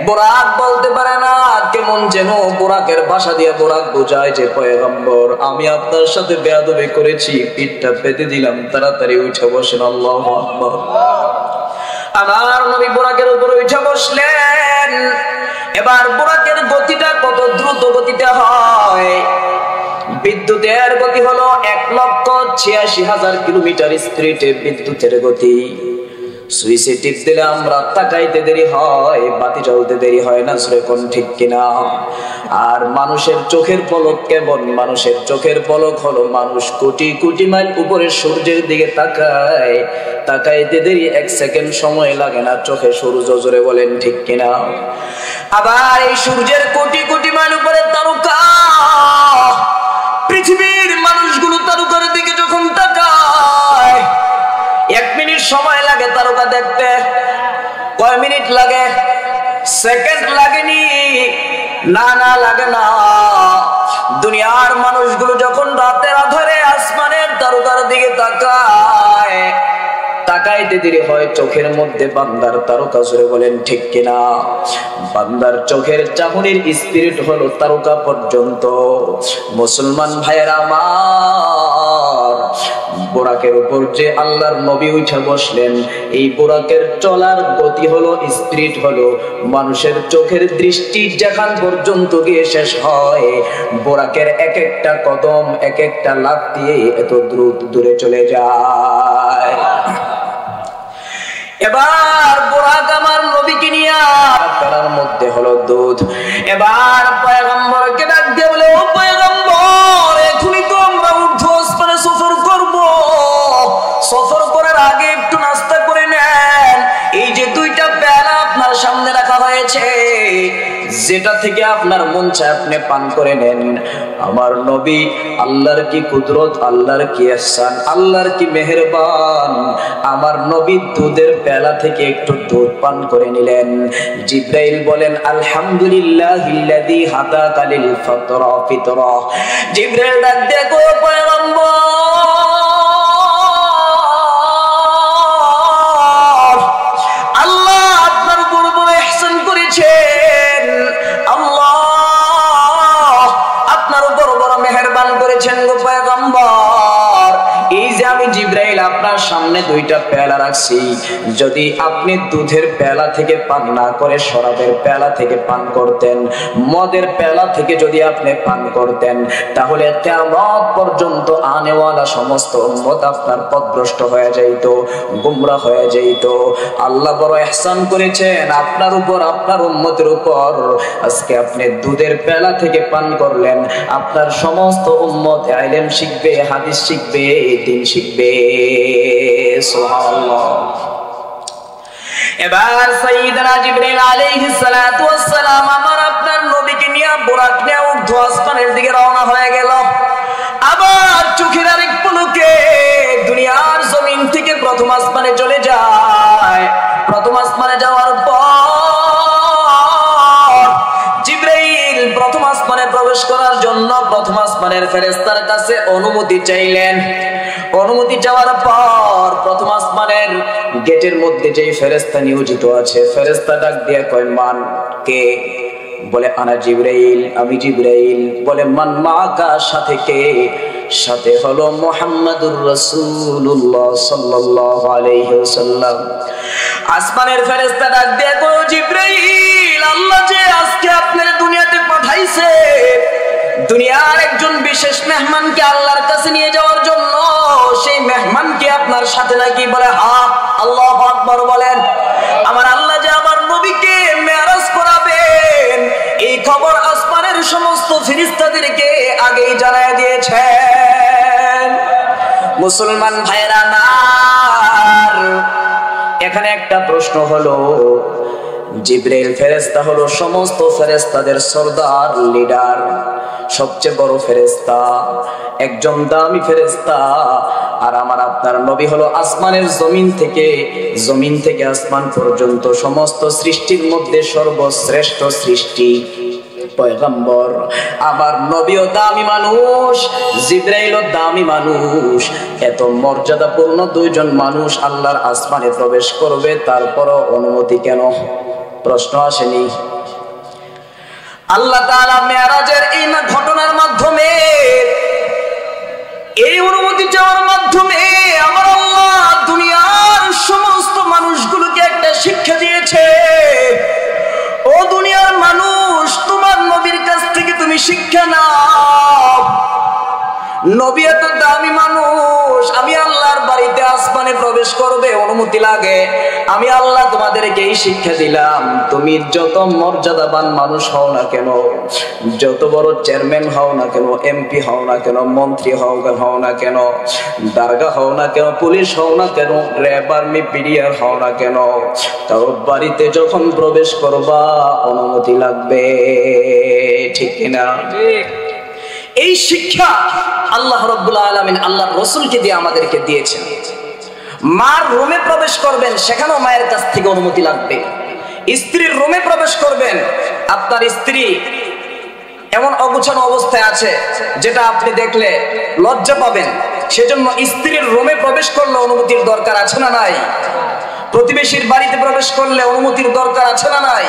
বোরাক বলতে পারে না, কেমন যেন বোরাকের ভাষা দিয়ে বোরাক বোঝায় যে পয়গম্বর, আমি আপনার সাথে বেয়াদবি করেছি, পিঠটা পেতে দিলাম, তাড়াতাড়ি উঠে বসেন। আল্লাহু আকবার। আমার নবী বোরাকের উপর উঠে বসলেন। এবার বোরাকের গতিটা কত দ্রুত গতিতে হয়, বিদ্যুতের গতি হলো ১,৮৬,০০০ কিলোমিটার স্পিডে বিদ্যুতের গতি। সুইচে টিপ দিলে আমরা তাকাইতে দেরি হয়, বাতি জ্বলতে দেরি হয় না, সেরকম ঠিক কিনা? আর মানুষের চোখের পলক কেমন? মানুষের চোখের পলক হলো, মানুষ কোটি কোটি মাইল উপরে সূর্যের দিকে তাকায়, তাকাইতে দেরি ১ সেকেন্ড সময় লাগে না চোখে সূর্য, জোরে বলেন ঠিক কিনা? আবার এই সূর্যের কোটি কোটি মাইল উপরে তারকা, পৃথিবীর মানুষগুলো তারকার দিকে যখন তাকায়, 1 মিনিট সময় লাগে তারকা দেখতে। কয় মিনিট লাগে? সেকেন্ড লাগেনি, না না লাগে না। দুনিয়ার মানুষগুলো যখন রাতের আধারে আসমানের তারকার দিকে তাকায়, তাকাইতে দেরি হয় চোখের মধ্যে বান্দার তারকা, জোরে বলেন ঠিক কিনা? বান্দার চোখের চাহনির স্পিরিট হলো তারকা পর্যন্ত। মুসলমান ভাইয়েরা আমার, বোরাকের উপর যে আল্লাহর নবী উঠে বসলেন, এই বোরাকের চলার গতি হলো স্পিড হলো মানুষের চোখের দৃষ্টি যেখান পর্যন্ত গিয়ে শেষ হয়, বোরাকের এক একটা কদম এক একটা লাফ দিয়ে এত দ্রুত দূরে চলে যায়। এবার বোরাক আমার নবীকে নিয়ে তার মধ্যে হলো দুধ। এবার পয়গম্বরকে ডাক দিয়ে বলে, ও পয়গম্বর, এখনই তো আমরা ঊর্ধ্ব আসমানে সফর করব, সফর করার আগে একটু নাস্তা করে নেন। এই যে দুইটা পেয়ালা আপনার সামনে রাখা হয়েছে, যেটা থেকে আপনার মন চায় আপনি পান করে নেন। আমার নবী, আল্লাহর কি কুদরত, আল্লাহর কি ইহসান, আল্লাহর কি মেহেরবান, আমার নবী দুধের পেয়ালা থেকে একটু দুধ পান করে নিলেন। জিব্রাইল বলেন, আলহামদুলিল্লাহিল্লাযী হাদাকা লিল ফিতরা। জিব্রাইল ডাক দিয়ে কো পয়গম্বর, আল্লাহ আপনার উপর বড় ইহসান করেছেন, আল্লাহ আপনার উপর বড় মেহেরবান করেছেন গো পয়গম্বর। এই যে আমি জিব্রাইল আপনার সামনে দুইটা পেয়ালা রাখছি, যদি আপনি দুধের পেয়ালা থেকে পান না করে শরাবের পেয়ালা থেকে পান করতেন, মদের পেয়ালা থেকে যদি আপনি পান করতেন, তাহলে কিয়ামত পর্যন্ত আনেওয়ালা সমস্ত উম্মত আপনার পথভ্রষ্ট হয়ে যাইত, গুমরাহ হয়ে যাইত। আল্লাহ বড় ইহসান করেছেন আপনার উপর, আপনার উম্মতের উপর। আজকে আপনি দুধের পেয়ালা থেকে পান করলেন, আপনার সমস্ত উম্মত ইলম শিখবে, হাদিস শিখবে, দিন শিখবে। সুবহানাল্লাহ। এবার সাইয়েদনা জিবরাইল আলাইহিস সালাতু ওয়াস সালাম আমার আপনার নবীকে নিয়ে বোরাক নিয়ে ঊর্ধ্ব আসমানের দিকে রওনা হয়ে গেল। আবার চোখের আরেক পলকে দুনিয়ার জমিন থেকে প্রথম আসমানে চলে যায়। প্রথম আসমানে যাওয়ার পর জিবরাইল প্রথম আসমানে প্রবেশ করার জন্য প্রথম আসমানের ফেরেশতার কাছে অনুমতি চাইলেন। অনুমতি চাওয়ার পর প্রথম আসমানের গেটের মধ্যে যেই ফেরেশতা নিয়োজিত আছে, ফেরেশতা ডাক দিয়ে কয়, মান কে? বলে, আনা জিবরাইল, আমি জিবরাইল। বলে, মান মাকা, সাথে কে? সাথে হলো মুহাম্মাদুর রাসূলুল্লাহ সাল্লাল্লাহু আলাইহি ওয়াসাল্লাম। আসমানের ফেরেশতা ডাক দিয়ে কয়, জিবরাইল, আল্লাহ যে আজকে আপনার দুনিয়াতে পাঠাইছে, দুনিয়ার একজন বিশেষ মেহমানকে আল্লাহর কাছে নিয়ে যাওয়ার জন্য, সেই মেহমান কি আপনার সাথে নাকি? বলে, হ্যাঁ। আল্লাহু আকবার বলেন। আমার আল্লাহ যে আমার নবীকে মেরাজ করাবেন, এই খবর আসমানের সমস্ত ফেরেশতাদেরকে আগেই জানায় দিয়েছেন। মুসলমান ভাইরা আমার, এখানে একটা প্রশ্ন হলো, জিবরাইল ফেরেশতা হলো সমস্ত ফেরেশতাদের সরদার, লিডার, সবচেয়ে বড় ফেরেশতা, একজন দামি ফেরেশতা। আর আমার আপনার নবী হলো আসমানের জমিন থেকে আসমান পর্যন্ত সমস্ত সৃষ্টির মধ্যে সর্বশ্রেষ্ঠ সৃষ্টি, পয়গম্বর। আমার নবীও দামি মানুষ, জিবরাইলও দামি মানুষ। এত মর্যাদাপূর্ণ দুইজন মানুষ আল্লাহর আসমানে প্রবেশ করবে, তারপরও অনুমতি কেন? প্রশ্ন আসেনি? আল্লাহ তাআলা মেরাজের এই ঘটনার মাধ্যমে, এই অনুমতি চাওয়ার মাধ্যমে আমার আল্লাহ দুনিয়ার সমস্ত মানুষগুলোকে একটা শিক্ষা দিয়েছে। ও দুনিয়ার মানুষ, তোমার নবীর কাছ থেকে তুমি শিক্ষা নাও। নবী এত দামি মানুষ, আমি আল্লাহর বাড়িতে আসমানে প্রবেশ করবে অনুমতি লাগে, আমি আল্লাহ তোমাদেরকে এই শিক্ষা দিলাম, তুমি যত মর্যাদাবান মানুষ হও না কেন, যত বড় চেয়ারম্যান হও না কেন, এমপি হও না কেন, মন্ত্রী হও না কেন, দারগা হও না কেন, পুলিশ হও না কেন, র্যাব, আর্মি, পিডিআর হও না কেন, কারো বাড়িতে যখন প্রবেশ করবা অনুমতি লাগবে। ঠিক কিনা? এই শিক্ষা আল্লাহ রাব্বুল আলামিন আল্লাহর রাসূলকে দিয়ে আমাদেরকে দিয়েছেন। মার রুমে প্রবেশ করবেন, সেখানেও মায়ের কাছ থেকে অনুমতি লাগবে। স্ত্রীর রুমে প্রবেশ করবেন, আপনার স্ত্রী এমন অগুছানো অবস্থায় আছে যেটা আপনি দেখলে লজ্জা পাবেন, সেজন্য স্ত্রীর রুমে প্রবেশ করলে অনুমতির দরকার আছে না নাই? প্রতিবেশীর বাড়িতে প্রবেশ করলে অনুমতির দরকার আছে না নাই?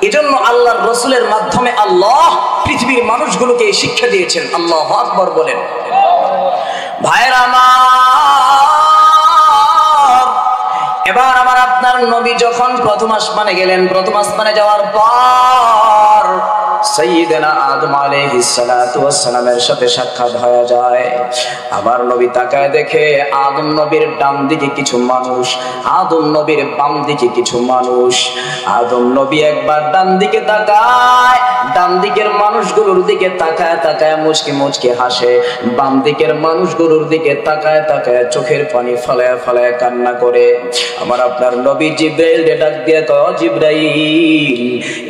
এজন্য আল্লাহর রাসূলের মাধ্যমে আল্লাহ পৃথিবীর মানুষগুলোকে শিক্ষা দিয়েছেন। আল্লাহু আকবার বলেন। ভাইরা আমার, এবার আমার আপনার নবী যখন প্রথম আসমানে গেলেন, প্রথম আসমানে যাওয়ার পর সাইয়্যিদানা আদম আলাইহিস সালাতু ওয়াস সালামের সাথে সাক্ষাৎ হয়ে যায়। আবার নবী তাকায় দেখে আদম নবীর ডান দিকে কিছু মানুষ, আদম নবীর বাম দিকে কিছু মানুষ। আদম নবী একবার ডান দিকে তাকায়, ডান দিকের মানুষগুলোর দিকে তাকায় তাকায় মুচকি মুচকি হাসে, বাম দিকের মানুষগুলোর দিকে তাকায় তাকায় চোখের পানি ফলায় ফলায় কান্না করে। আমার আপনার নবী জিবরাইল ডাক দিয়ে কয়, জিবরাইল,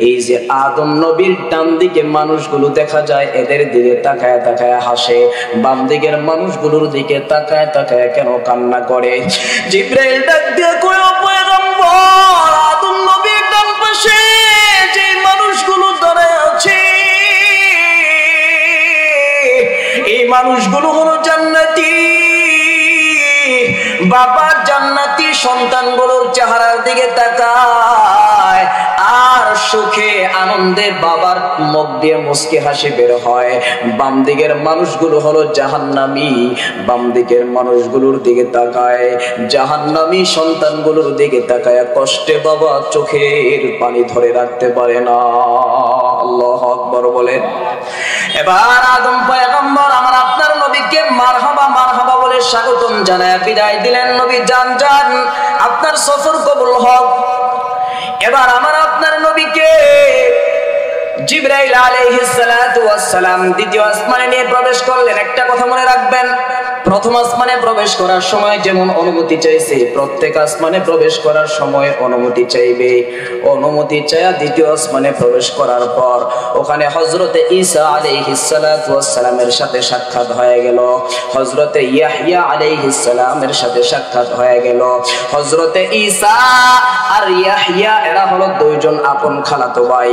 এই যে আদম নবীর ডান দিকে মানুষগুলো দেখা যায় এদের দিকে তাকায় তাকায় হাসে, বাম দিকের মানুষগুলোর দিকে তাকায় তাকায় কেন কান্না করে? জিবরাইল ডাক দিয়ে কয়, ও পয়গম্বর, আদম নবীর ডান পাশে যে মানুষগুলো দাঁড়ায় আছে এই মানুষগুলো হলো জান্নাতি। বাবা জান্নাতি সন্তানগুলোর চেহারার দিকে তাকায় আর সুখে আনন্দে বাবার মুখ দিয়ে মুচকি হাসি বের হয়। বাম দিকের মানুষগুলো হলো জাহান্নামী, বাম দিকের মানুষগুলোর দিকে তাকায়, জাহান্নামী সন্তানগুলোর দিকে তাকায় কষ্টে বাবা চোখের পানি ধরে রাখতে পারে না। আল্লাহু আকবার বলেন। এবার আদম পয়গম্বর আমার আপনার নবীকে মারহাবা মারহাবা বলে স্বাগতম জানায় বিদায় দিলেন। নবী যান যান, আপনার সফর কবুল হোক। এবার আমার আপনার নবীকে জিবরাইল আলাইহিস সালাতু ওয়াস সালাম দ্বিতীয় আসমানে নিয়ে প্রবেশ করলেন। একটা কথা মনে রাখবেন, প্রথম আসমানে প্রবেশ করার সময় যেমন অনুমতি চাইছে, প্রত্যেক আসমানে প্রবেশ করার সময় অনুমতি চাইবে। অনুমতি চায়া দ্বিতীয় আসমানে প্রবেশ করার পর ওখানে হযরতে ঈসা আলাইহিস সালাতু ওয়াস সালামের সাথে সাক্ষাৎ হয়ে গেল, হযরতে ইয়াহইয়া আলাইহিস সালামের সাথে সাক্ষাৎ হয়ে গেল। হযরতে ঈসা আর ইয়াহইয়া এরা হলো দুইজন আপন খালাতো ভাই।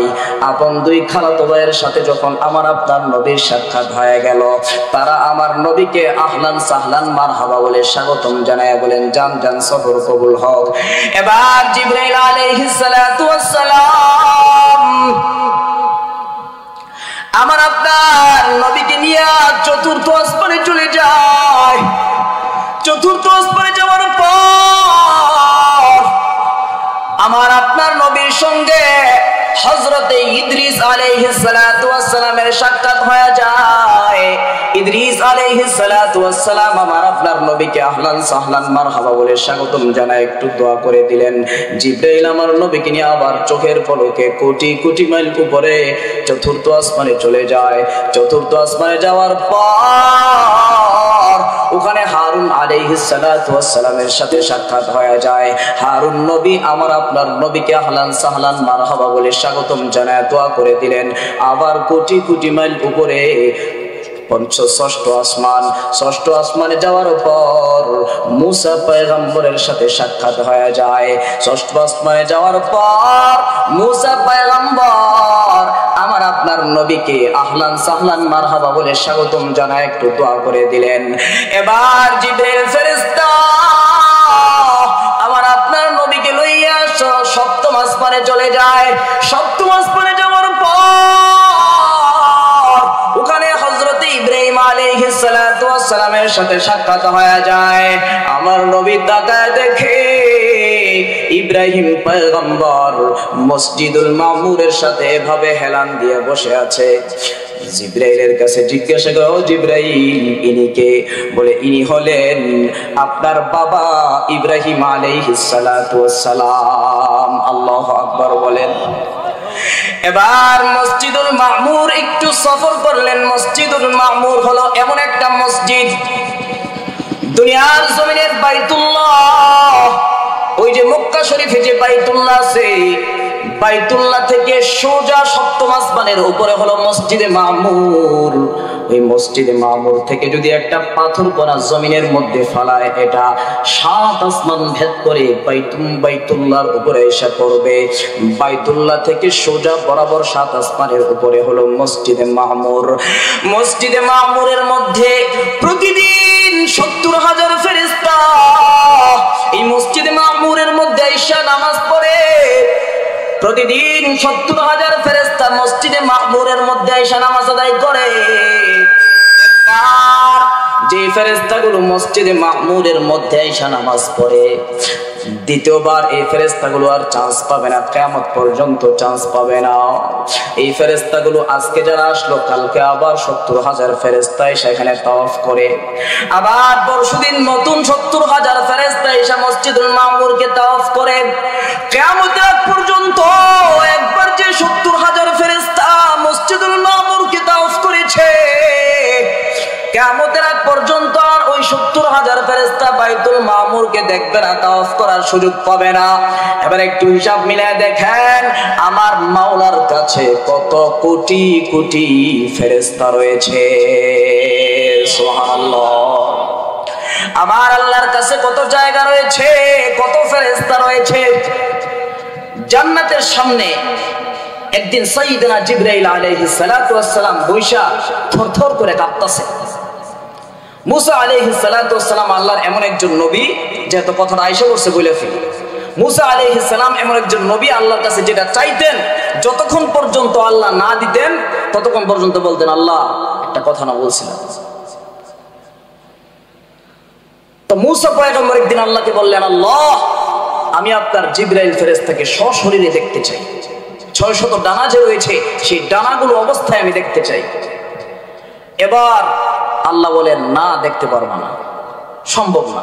আপন দুই খালাতো ভাইয়ের সাথে যখন আমার আপনার নবীর সাক্ষাৎ হয়ে গেল, তারা আমার নবীকে আহলান সাহলান মারহাবা বলে স্বাগতম জানায় বলেন, যান যান সফর কবুল হোক। এবার জিবরাইল আলাইহিস সালাতু ওয়াস সালাম আমার আপনার নবীকে নিয়ে চতুর্থ আসমানে চলে যায়। চতুর্থ আসমানে যাওয়ার পর আমার আপনার নবীর সঙ্গে হযরতে ইদ্রিস আলাইহিস সালাতু ওয়াস সালামের সাক্ষাৎ হয়ে যায়। ইদ্রিস আলাইহিস সালাতু ওয়াস সালাম আমার আপনার নবীকে আহলান সাহলান মারহাবা বলে স্বাগতম জানায় একটু দোয়া করে দিলেন। জিবরাইল আমার নবীকে নিয়ে আবার চোখের পলকে কোটি কোটি মাইল উপরে চতুর্থ আসমানে চলে যায়। চতুর্থ আসমানে যাওয়ার পর ওখানে হারুন আলাইহিস সালাতু ওয়াস সালামের সাথে সাক্ষাৎ হয়ে যায়। হারুন নবী আমার আপনার নবীকে আহলান সাহলান মারহাবা বলে স্বাগতম জানায় দোয়া করে দিলেন। আবার কোটি কোটি মাইল উপরে ষষ্ঠ আসমান, ষষ্ঠ আসমানে যাওয়ার পর মুসা পয়গম্বরের সাথে সাক্ষাৎ হয়ে যায়। ষষ্ঠ আসমানে যাওয়ার পর মুসা পয়গম্বর আমার আপনার নবীকে আহলান সাহলান মারহাবা বলে স্বাগতম জানায় একটু দোয়া করে দিলেন। এবার জিবরাইল ফেরেশতা আমার আপনার নবীকে লইয়া সপ্তম আসমানে চলে যায়। সপ্তম আসমানে যাওয়ার পর ওখানে হযরতে ইব্রাহিম আলাইহিস সালাতু ওয়াস সালামের সাথে সাক্ষাৎ হয়ে যায়। আমার নবী তাকায় দেখে ইব্রাহিম পয়গম্বর মসজিদুল মামুরের সাথে এভাবে হেলান দিয়ে বসে আছে। জিবরাইলের কাছে জিজ্ঞাসা করো, জিবরাইল ইনি কে? বলে ইনি হলেন আপনার বাবা ইব্রাহিম আলাইহিস সালাতু ওয়াস সালাম। আল্লাহু আকবার বলেন। এবার মসজিদুল মামুর একটু সফর করলেন। মসজিদুল মামুর হলো এমন একটা মসজিদ, দুনিয়ার জমিনের বাইতুল্লাহ, ওই যে মক্কা শরীফে যে বাইতুল্লাহ আছে, বাইতুল্লাহ থেকে সোজা সপ্তম আসমানের উপরে হলো মসজিদে মামুর। ওই মসজিদে মামুর থেকে যদি একটা পাথর কণা জমিনের মধ্যে ফেলায়, এটা 7 আসমান ভেদ করে বাইতুল্লাহর উপরে এসে পড়বে। বাইতুল্লাহ থেকে সোজা বরাবর 7 আসমানের উপরে হলো মসজিদে মামুর। মসজিদে মামুরের মধ্যে প্রতিদিন 70,000 ফেরেশতা এই মসজিদে মামুরের মধ্যে আইসা নামাজ পড়ে। প্রতিদিন 70,000 ফেরেশতা মসজিদে মামুরের মধ্যে আইসা নামাজ আদায় করে। যে ফেরেশতাগুলো মসজিদে মামুরের মধ্যে এসে নামাজ পড়ে, দ্বিতীয়বার এই ফেরেশতাগুলো আর চান্স পাবে না, কিয়ামত পর্যন্ত চান্স পাবে না। এই ফেরেশতাগুলো আজকে যারা আসলো, কালকে আবার 70,000 ফেরেশতা এসে এখানে তাওয়াফ করে, আবার পরশুদিন নতুন 70,000 ফেরেশতা এসে মসজিদুল মামুরকে তাওয়াফ করে। কিয়ামতের আগ পর্যন্ত একবার যে 70,000 ফেরেশতা মসজিদুল মামুরকে তাওয়াফ করেছে, কিয়ামতের আগ পর্যন্ত আর ওই 70,000 ফেরেশতা বাইতুল মামুরকে দেখবে না, তাওয়াফ করার সুযোগ পাবে না। এবার একটু হিসাব মিলায় দেখেন, আমার মাওলার কাছে কত কোটি কোটি ফেরেশতা রয়েছে। সুবহানাল্লাহ। আমার আল্লাহর কাছে কত জায়গা রয়েছে, কত ফেরেশতা রয়েছে। জান্নাতের সামনে একদিন সাইয়েদনা জিবরাইল আলাইহিস সালাতু ওয়াস সালাম বৈশা থরথর করে কাঁপতাছে। মুসা আলাইহিস সালাতু ওয়াস সালাম আল্লাহর এমন একজন নবী, যেহেতু কথাটা আয়েশা বলছে বলে ফেলি, মুসা আলাইহিস সালাম এমন একজন নবী, আল্লাহর কাছে যেটা চাইতেন যতক্ষণ পর্যন্ত আল্লাহ না দিতেন ততক্ষণ পর্যন্ত বলতেন, আল্লাহ একটা কথা না বলছিলাম। তো মুসা পয়গম্বর একদিন আল্লাহকে বললেন, আল্লাহ আমি আপনার জিবরাইল ফেরেশতাকে সশরীরে দেখতে চাই, 600 ডানা যে রয়েছে সেই ডানাগুলো অবস্থায় আমি দেখতে চাই। এবার আল্লাহ বলেন, না দেখতে পারবা না, সম্ভব না।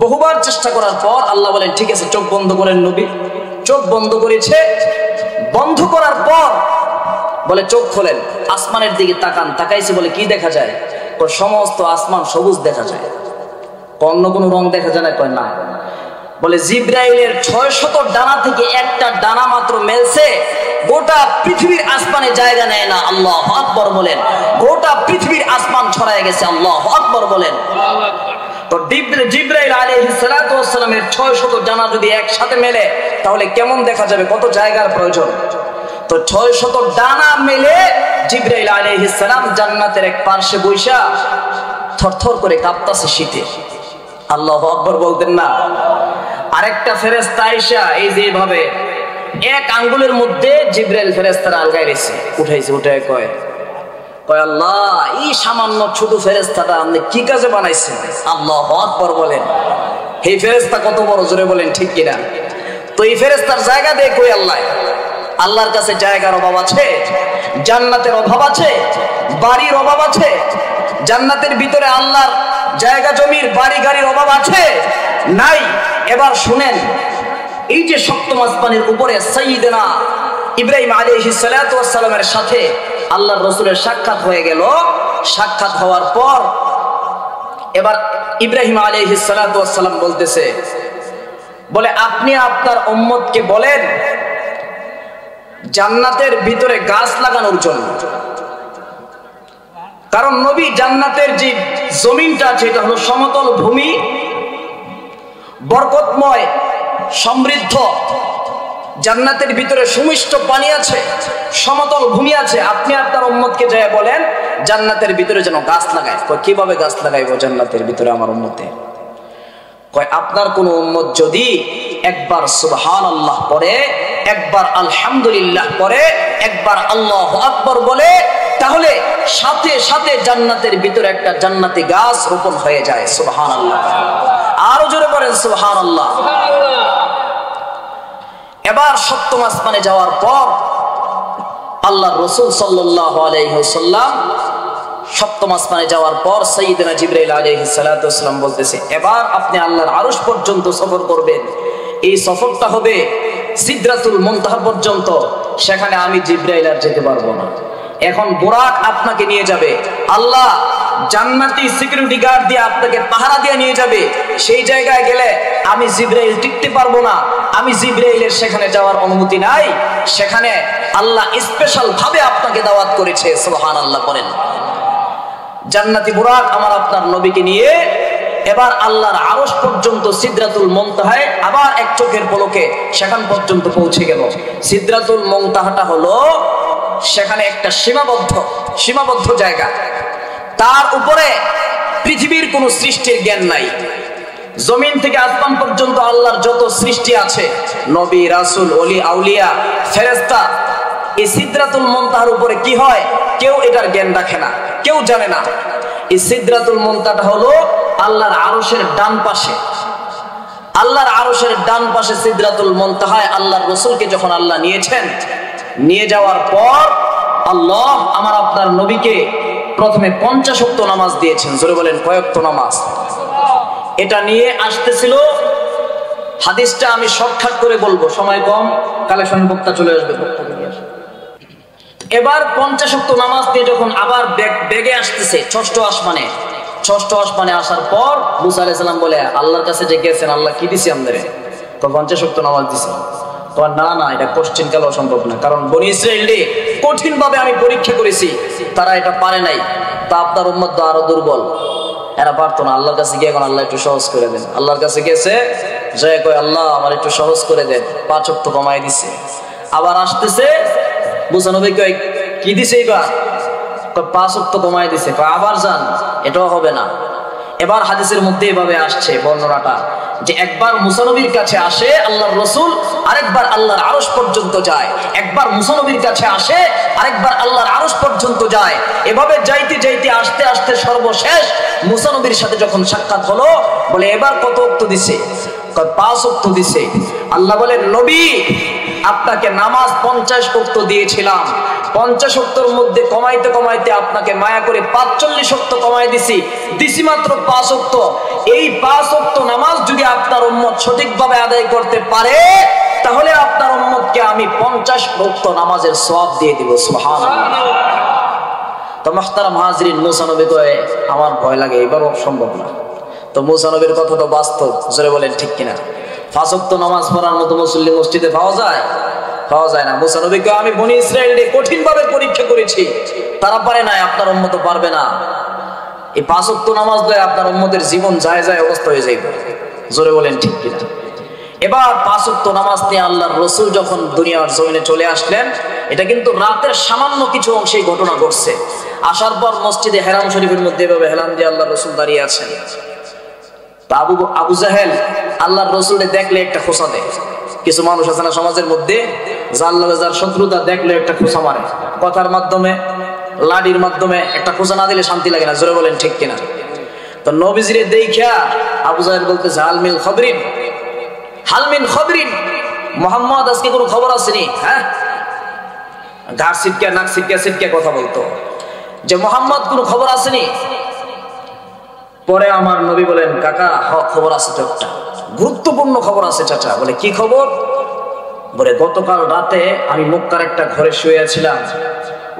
বহুবার চেষ্টা করার পর আল্লাহ বলেন, ঠিক আছে চোখ বন্ধ করেন নবী। চোখ বন্ধ করেছে, বন্ধ করার পর বলে চোখ খোলেন, আসমানের দিকে তাকান। তাকাইছে, বলে কি দেখা যায়? সমস্ত আসমান সবুজ দেখা যায়, অন্য কোনো রং দেখা যায় না? কয় না। বলে জিবরাইলের 600 ডানা থেকে একটা ডানা মাত্র মেলছে, গোটা পৃথিবীর আসমানে জায়গা নেয় না। আল্লাহু আকবার বলেন। গোটা পৃথিবীর আসমান ছড়ায় গেছে। আল্লাহু আকবার বলেন। তো জিবরাইল আলাইহিস সালাতু ওয়াস সালামের 600 ডানা যদি একসাথে মেলে তাহলে কেমন দেখা যাবে, কত জায়গার প্রয়োজন। তো 600 ডানা মেলে জিবরাইল আলাইহিস সালাম জান্নাতের এক পার্শ্বে বৈশা থরথর করে কাঁপতাছে শীতে। আল্লাহু আকবার বলতেন না? আরেকটা ফেরেশতা আয়েশা এই যে এইভাবে এক আঙ্গুলের মধ্যে জিবরাইল ফেরেশতারা আলগায় রেছে, উঠাইছে, উঠায় কয় আল্লাহ এই সামান্য ছোট ফেরেশতাটা আপনি কি কাজে বানাইছেন? আল্লাহু আকবার বলেন। এই ফেরেশতা কত বড়, জোরে বলেন ঠিক কিনা? তো এই ফেরেশতার জায়গা দিয়ে কই আল্লাহ? আল্লাহর কাছে জায়গার অভাব আছে, জান্নাতের অভাব আছে, বাড়ির অভাব আছে? জান্নাতের ভিতরে আল্লাহর জায়গা জমির বাড়ি গাড়ির অভাব আছে? নাই। এবার শুনেন, এই যে সপ্তম আসমানের উপরে সাইয়েদনা ইব্রাহিম আলাইহিস সালাতু ওয়াস সালামের সাথে আল্লাহর রাসূলের সাক্ষাৎ হয়ে গেল। সাক্ষাৎ হওয়ার পর এবার ইব্রাহিম আলাইহিস সালাতু ওয়াস সালাম বলতেছে, বলে আপনি আপনার উম্মতকে বলেন জান্নাতের ভিতরে গাছ লাগানোর জন্য। কারণ নবী জান্নাতের যে জমিনটা আছে এটা হলো সমতল ভূমি, বরকতময়, সমৃদ্ধ। জান্নাতের ভিতরে সুমিষ্ট পানি আছে, সমতল ভূমি আছে। আপনি আপনার উম্মতকে যায় বলেন জান্নাতের ভিতরে যেন গাছ লাগায়। কিভাবে গাছ লাগাইবো জান্নাতের ভিতরে আমার উম্মতে? কয় আপনার কোন উম্মত যদি একবার সুবহানাল্লাহ পড়ে, একবার আলহামদুলিল্লাহ পড়ে, একবার আল্লাহু আকবার বলে, তাহলে সাথে সাথে জান্নাতের ভিতরে একটা জান্নাতি গাছ রোপণ হয়ে যায়। সুবহানাল্লাহ। আরো জোরে পড়েন সুবহানাল্লাহ। এবার সপ্তম আসমানে যাওয়ার পর আল্লাহর রাসূল সাল্লাল্লাহু আলাইহি ওয়াসাল্লাম সপ্তম আসমানে যাওয়ার পর সাইয়েদনা জিবরাইল আলাইহিস সালাতু ওয়াস সালাম বলতেছে, এবার আপনি আল্লাহর আরশ পর্যন্ত সফর করবেন। এই সফরটা হবে সিদরাতুল মুনতাহা পর্যন্ত। সেখানে আমি জিবরাইল আর যেতে পারবো না। এখন বুরাক আপনাকে নিয়ে যাবে। আল্লাহ জান্নাতি সিকিউরিটি গার্ড দিয়ে আপনাকে পাহারা দিয়ে নিয়ে যাবে। সেই জায়গায় গেলে আমি জিবরাইল টিকতে পারবো না। আমি জিবরাইলের সেখানে যাওয়ার অনুমতি নাই। সেখানে আল্লাহ স্পেশাল ভাবে আপনাকে দাওয়াত করেছে। সুবহানাল্লাহ করেন। জান্নাতি বুরাক আমার আপনার নবীকে নিয়ে এবার আল্লাহর আরশ পর্যন্ত সিদরাতুল মুনতাহায় আবার এক চোখের পলকে সেখান পর্যন্ত পৌঁছে গেল। সিদরাতুল মুনতাহাটা হলো সেখানে একটা সীমাবদ্ধ জায়গা। তার উপরে পৃথিবীর কোনো সৃষ্টির জ্ঞান নাই। জমিন থেকে আসমান পর্যন্ত আল্লাহর যত সৃষ্টি আছে, নবী, রাসূল, ওলি, আউলিয়া, ফেরেশতা, এই সিদরাতুল মুনতাহার উপরে কি হয় কেউ এটার জ্ঞান রাখে না, কেউ জানে না। এই সিদরাতুল মুনতাহা হলো আল্লাহর আরশের ডান পাশে। আল্লাহর আরশের ডান পাশে সিদরাতুল মুনতাহায় আল্লাহর রাসূলকে যখন আল্লাহ নিয়েছেন, নিয়ে যাওয়ার পর আল্লাহ আমার আপনার নবীকে প্রথমে 50 ওয়াক্ত নামাজ দিয়েছেন। জোরে বলেন কয় ওয়াক্ত নামাজ? এটা নিয়ে আসতেছিল। হাদিসটা আমি শর্টকাট করে বলবো, সময় কম, কালেকশন বক্তা চলে আসবে। এবার 50 ওয়াক্ত নামাজ দিয়ে যখন আবার বেগে আসতেছে ষষ্ঠ আসমানে আসার পর মুসা আলাইহিস সালাম বলে, আল্লাহর কাছে যে গেছেন, আল্লাহ কি দিছে আমাদের? তো 50 ওয়াক্ত নামাজ দিছে। তোমার না এটা কোশ্চেন কালো সম্ভব না, কারণ বনি ইসরাইলকে কঠিন ভাবে আমি পরীক্ষা করেছি, তারা এটা পারে নাই। তা আপনার উম্মত তো আরো দুর্বল, এরা পারতো না। আল্লাহর কাছে গিয়ে এখন আল্লাহ একটু সহজ করে দেন। আল্লাহর কাছে গেছে, যে কয় আল্লাহ আমার একটু সহজ করে দেন, 5 ওয়াক্ত কমাই দিছে। আবার আসতেছে, মুসা নবী কয় কি দিছে এবার? 5 ওয়াক্ত কমাই দিছে। আবার যান, এটাও হবে না। এবার হাদিসের মধ্যে এভাবে আসছে বর্ণনাটা যে একবার মুসা নবীর কাছে আসে আল্লাহর রাসূল, আরেকবার আল্লাহর আরশ পর্যন্ত যায়। একবার মুসা নবীর কাছে আসে, আরেকবার আল্লাহর আরশ পর্যন্ত যায়। এভাবে যাইতে যাইতে আস্তে আস্তে সর্বশেষ মুসা নবীর সাথে যখন সাক্ষাৎ হলো, বলে এবার কত ওয়াক্ত দিছে? 5 ওয়াক্ত দিছে। আল্লাহ বলেন, নবী আপনাকে নামাজ 50 ওয়াক্ত দিয়েছিলাম, 50 ওয়াক্তের মধ্যে কমাইতে কমাইতে আপনাকে মায়া করে 45 ওয়াক্ত কমাই দিছি মাত্র 5 ওয়াক্ত। এই 5 ওয়াক্ত নামাজ যদি আপনার উম্মত সঠিকভাবে আদায় করতে পারে, তাহলে আপনার উম্মতকে আমি 50 ওয়াক্ত নামাজের সওয়াব দিয়ে দিব। সুবহানাল্লাহ। তো মুহতারাম হাজিরিন, মুসা নবী কয় আমার ভয় লাগে, এবারও সম্ভব না। তো মুসা নবীর কথা তো বাস্তব, জোরে বলেন ঠিক কিনা? 5 ওয়াক্ত নামাজ পড়ার মতো মুসল্লি মসজিদে পাওয়া যায় না। মুসা নবী কয় আমি বনি ইসরাইলকে কঠিন ভাবে পরীক্ষা করেছি, তারা পারে না, আপনার উম্মত পারবে না। এই 5 ওয়াক্ত নামাজ দিয়ে আপনার উম্মতের জীবন যায় অবস্থা হয়ে যাইবে। জোরে বলেন ঠিক কিনা? এবার 5 ওয়াক্ত নামাজ নিয়ে আল্লাহর রাসূল যখন দুনিয়ার জমিনে চলে আসলেন, এটা কিন্তু রাতের সামান্য কিছু অংশেই ঘটনা ঘটছে। আসার পর মসজিদে হেরাম শরীফের মধ্যে এভাবে হেলান দিয়ে আল্লাহর রাসূল দাঁড়িয়ে আছেন। তা আবু জাহেল আল্লাহর রাসূলকে দেখলে একটা খোঁচা দেয়। কিছু মানুষ আছে না সমাজের মধ্যে, যার শত্রুতা দেখলে একটা খোঁচা মারে, কথার মাধ্যমে, লাঠির মাধ্যমে। একটা খোঁচা না দিলে শান্তি লাগে না। জোরে বলেন ঠিক কিনা? তো নবীজিরে দেইখা আবু জাহেল বলতেছে, হালমিন খবরিন, মুহাম্মদ আজকে কোনো খবর আসেনি? হ্যাঁ, ঘাড় ছিটকে নাক ছিটকে কথা বলতো যে মুহাম্মদ কোনো খবর আসেনি। পরে আমার নবী বলেন, কাকা খবর আছে তো, একটা গুরুত্বপূর্ণ খবর আছে চাচা। বলে কি খবর? বলে গতকাল রাতে আমি মক্কার একটা ঘরে শুয়ে আছিলাম,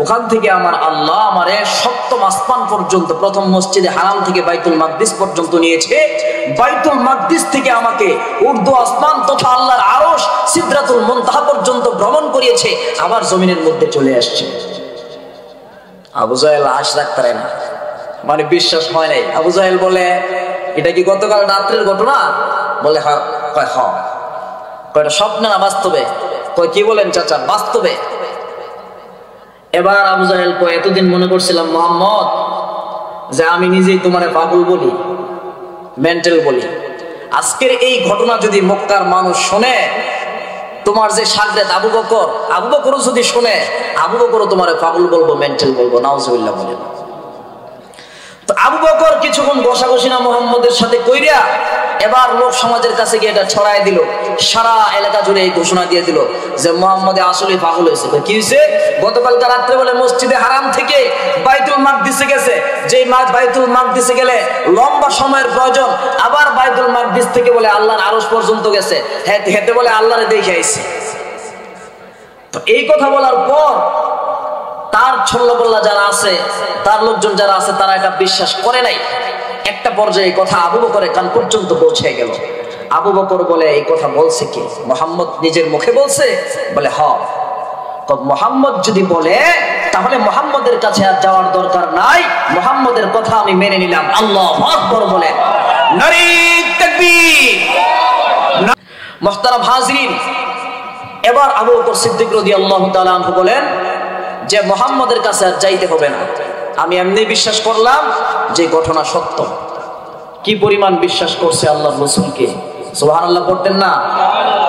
ওখান থেকে আমার আল্লাহ আমারে 7ম আসমান পর্যন্ত, প্রথম মসজিদে হারাম থেকে বাইতুল মাকদিস পর্যন্ত নিয়েছে। বাইতুল মাকদিস থেকে আমাকে উর্দু আসমান তথা আল্লাহর আরশ সিদরাতুল মুনতাহা পর্যন্ত ভ্রমণ করিয়েছে, আবার জমিনের মধ্যে চলে আসছে। আবু জাহেল আশ রাখতে পারে না, মানে বিশ্বাস হয় নাই। আবু জাহেল বলে, এটা কি গতকাল রাত্রের ঘটনা? বলে হ্যাঁ। কয়টা স্বপ্ন না বাস্তবে? কয় কি বলেন চাচা, বাস্তবে। এবার আবু জাহেল কয়, এতদিন মনে করছিলাম মুহাম্মদ যে আমি নিজেই তোমারে পাগল বলি, মেন্টাল বলি। আজকের এই ঘটনা যদি মক্কার মানুষ শোনে, তোমার যে শাগরেদ আবু বকরও যদি শোনে, আবু বকরও তোমারে পাগল বলবো, মেন্টাল বলবো। নাউজুবিল্লাহ বলেন। তো আবু বকর কিছুক্ষণ বসাবসি না মুহাম্মদের সাথে কইরা, এবার লোক সমাজের কাছে গিয়ে এটা ছড়াই দিল, সারা এলাকা জুড়ে এই ঘোষণা দিয়ে দিল যে মুহাম্মদে আসলে পাগল হয়েছে। কি হয়েছে? গতকালকে রাত্রে বলে মসজিদে হারাম থেকে বাইতুল মাকদিসে গেছে, যেই বাইতুল মাকদিসে গেলে লম্বা সময়ের প্রয়োজন, আবার বাইতুল মাকদিস থেকে বলে আল্লাহর আরশ পর্যন্ত গেছে, হেঁটে বলে আল্লাহরে দেখে আইছে। তো এই কথা বলার পর তার ছল্লাবল্লা যারা আছে, তার লোকজন যারা আছে, তারা এটা বিশ্বাস করে নাই। একটা পর্যায়ে এই কথা আবু বকরের কান পর্যন্ত পৌঁছে গেল। আবু বকর বলে, এই কথা বলছে কি? মুহাম্মদ নিজের মুখে বলছে? বলে হ্যাঁ। মুহাম্মদ যদি বলে, তাহলে মুহাম্মদের কাছে আর যাওয়ার দরকার নাই, মুহাম্মদের কথা আমি মেনে নিলাম। আল্লাহু আকবার বলে নারে তাকবীর। মুহতারাম হাজিরিন, এবার আবু বকর সিদ্দিক রাদিয়াল্লাহু তাআলা আনহু বলেন যে মুহাম্মদের কাছে আর যাইতে হবে না, আমি এমনি বিশ্বাস করলাম যে ঘটনা সত্য। কি পরিমাণ বিশ্বাস করছে আল্লাহর রাসূলকে, সুবহানাল্লাহ পড়তেন না?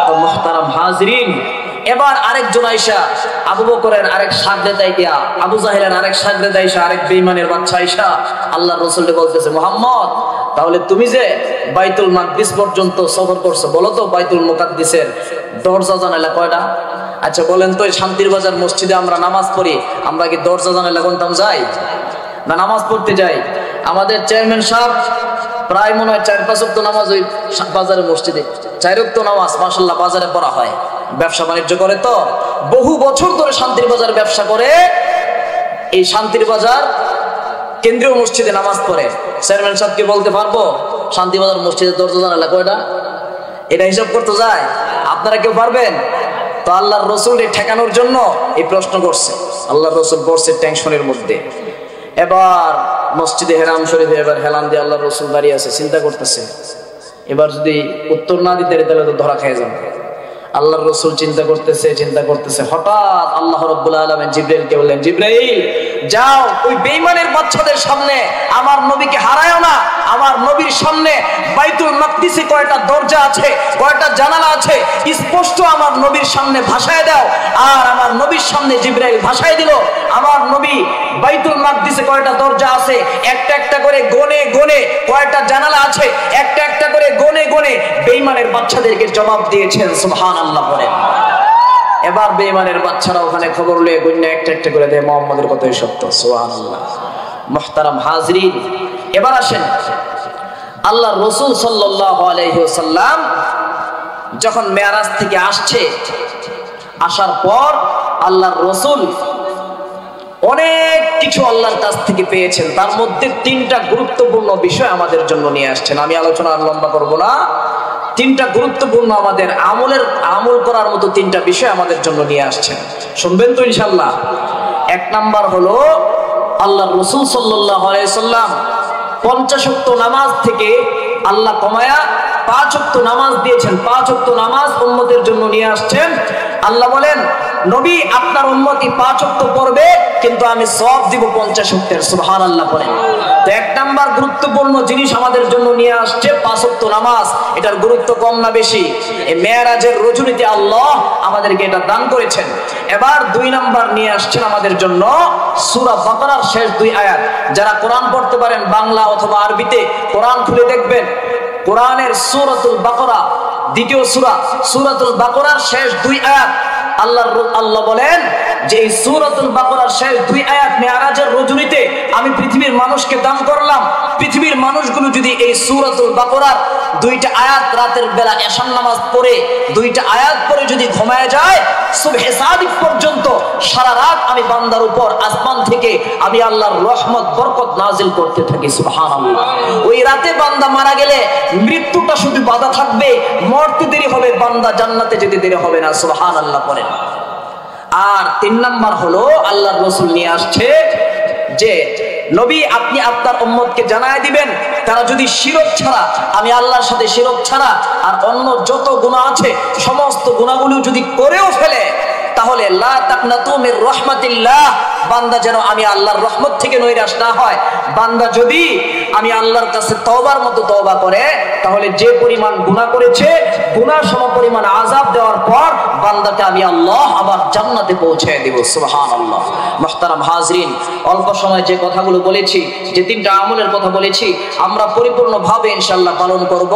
তো মুহতারাম হাজিরিন, এবার আরেকজন আইসা আবু বকরের আরেক শাগরেদ আইয়া, আবু জাহেলের আরেক শাগরেদ আইসা, আরেক বেঈমানের বাচ্চা আইসা আল্লাহর রাসূলকে বলতেছে, মুহাম্মদ তাহলে তুমি যে বাইতুল মাকদিস পর্যন্ত সফর করছো, বলো তো বাইতুল মুকাদ্দিসের দরজা জানালা কয়টা? আচ্ছা বলেন তো, শান্তির বাজার মসজিদে আমরা নামাজ পড়ি, আমরা কি দরজা জানালা কোনটাম যাই না নামাজ পড়তে যাই? আমাদের চেয়ারম্যান সাহেব প্রায় মনে হয় 4-5 ওয়াক্ত নামাজ ওই বাজারের মসজিদে, 4 ওয়াক্ত নামাজ মাশাআল্লাহ বাজারে পড়া হয়। ব্যবসা বাণিজ্য করে তো, বহু বছর ধরে শান্তির বাজার ব্যবসা করে, এই শান্তির বাজার কেন্দ্রীয় মসজিদে নামাজ পড়ে। চেয়ারম্যান সাহেবকে বলতে পারবো শান্তি বাজার মসজিদের দরজা জানালা কয়টা? এটা হিসাব করতে যায়? আপনারা কেউ পারবেন? তো আল্লাহর রাসূলকে ঠেকানোর জন্য এই প্রশ্ন করছে। আল্লাহর রাসূল পড়ছে টেনশনের মধ্যে। এবার মসজিদে হেরাম শরীফে এবার হেলান দিয়ে আল্লাহর রাসূল দাঁড়িয়ে আছে, চিন্তা করতেছে এবার যদি উত্তর না দিতে তাহলে তো ধরা খেয়ে যাবে। আল্লাহর রাসূল চিন্তা করতেছে, হঠাৎ আল্লাহ রাব্বুল আলামিন জিবরাইলকে বললেন, জিবরাইল যাও ওই বেঈমানের বাচ্চাদের সামনে আমার নবীকে হারায়ও না, আমার নবীর সামনে বাইতুল মাকদিসে কয়টা দরজা আছে, কয়টা জানালা আছে স্পষ্ট আমার নবীর সামনে ভাষায় দাও। আর আমার নবীর সামনে জিবরাইল ভাষায় দিল, আমার নবী বাইতুল মাকদিসে কয়টা দরজা আছে একটা একটা করে গনে গনে, কয়টা জানালা আছে একটা একটা করে গনে গনে বেঈমানের বাচ্চাদেরকে জবাব দিয়েছেন। সুবহানাল্লাহ বলেন। এবার বেঈমানের বাচ্চারা ওখানে খবর লয়ে গন্যা একটা একটা করে দেয় মুহাম্মদের কথাই সত্য। সুবহানাল্লাহ। মুহতারাম হাজরিন, এবার আসেন আল্লাহর রাসূল সাল্লাল্লাহু আলাইহি ওয়াসাল্লাম যখন মেরাজ থেকে আসছে, আসার পর আল্লাহর রাসূল অনেক কিছু আল্লাহর কাছ থেকে পেয়েছেন, তার মধ্যে 3টা গুরুত্বপূর্ণ বিষয় আমাদের জন্য নিয়ে আসছেন। আমি আলোচনা আর লম্বা করব না। 3টা গুরুত্বপূর্ণ আমাদের আমল করার মতো 3টা বিষয় আমাদের জন্য নিয়ে আসছেন, শুনবেন তো ইনশাআল্লাহ। 1 নাম্বার হলো আল্লাহর রাসূল সাল্লাল্লাহু আলাইহি সাল্লাম 50 ওয়াক্ত নামাজ থেকে আল্লাহ কমায়া 5 ওয়াক্ত নামাজ দিয়েছেন। 5 ওয়াক্ত নামাজ উম্মতের জন্য নিয়ে আসছেন। আল্লাহ বলেন, নবী আপনার উম্মতি 5 ওয়াক্ত পড়বে কিন্তু আমি সওয়াব দিব 50 ওয়াক্তের। সুবহানাল্লাহ বলেন। তো 1 নাম্বার গুরুত্বপূর্ণ জিনিস আমাদের জন্য নিয়ে আসছে 5 ওয়াক্ত নামাজ। এটার গুরুত্ব কম না বেশি? এই মেরাজের রজনীতে আল্লাহ আমাদেরকে এটা দান করেছেন। এবার 2 নাম্বার নিয়ে আসছেন আমাদের জন্য সূরা বাকারার শেষ 2 আয়াত। যারা কোরআন পড়তে পারেন বাংলা অথবা আরবিতে কোরআন খুলে দেখবেন, কোরআনের সূরাতুল বাকারা দ্বিতীয় সূরা, সূরাতুল বাকারার শেষ 2 আয়াত আল্লাহ বলেন যে এই সূরাতুল বাকারার শেষ 2 আয়াত মেরাজের রজনীতে আমি পৃথিবীর মানুষকে দান করলাম। পৃথিবীর মানুষগুলো যদি এই সূরাতুল বাকারার 2টা আয়াত রাতের বেলা এশার নামাজ পড়ে 2টা আয়াত পড়ে যদি ঘুমায় যায়, সুবহে সাদিক পর্যন্ত সারা রাত আমি বান্দার উপর আসমান থেকে আমি আল্লাহর রহমত বরকত নাজিল করতে থাকি। সুবহানাল্লাহ। ওই রাতে বান্দা মারা গেলে মৃত্যুটা শুধু বাধা থাকবে, মরতে দেরি হবে, বান্দা জান্নাতে যেতে দেরি হবে না। সুবহানাল্লাহ পড়েন। আর 3 নাম্বার হলো আল্লাহর রাসূল নিয়ে আসছে যে নবী আপনি আপনার উম্মতকে জানায় দিবেন, তারা যদি শিরক ছাড়া, আমি আল্লাহর সাথে শিরক ছাড়া আর অন্য যত গুনাহ আছে সমস্ত গুনাহগুলো যদি করেও ফেলে, তাহলে লা তাকনাতু মির রাহমাতিল্লাহ, বান্দা যেন আমি আল্লাহর রহমত থেকে নৈরাশ না হয়। বান্দা যদি আমি আল্লাহর কাছে তওবার মতো তওবা করে, তাহলে যে পরিমাণ গুনাহ করেছে গুনাহ সমপরিমাণ আযাব দেওয়ার পর বান্দাকে আমি আল্লাহ আবার জান্নাতে পৌঁছায় দেব। সুবহানাল্লাহ। মুহতারাম হাজরিন, অল্প সময় যে কথাগুলো বলেছি, যে 3টা আমলের কথা বলেছি, আমরা পরিপূর্ণভাবে ইনশাআল্লাহ পালন করব।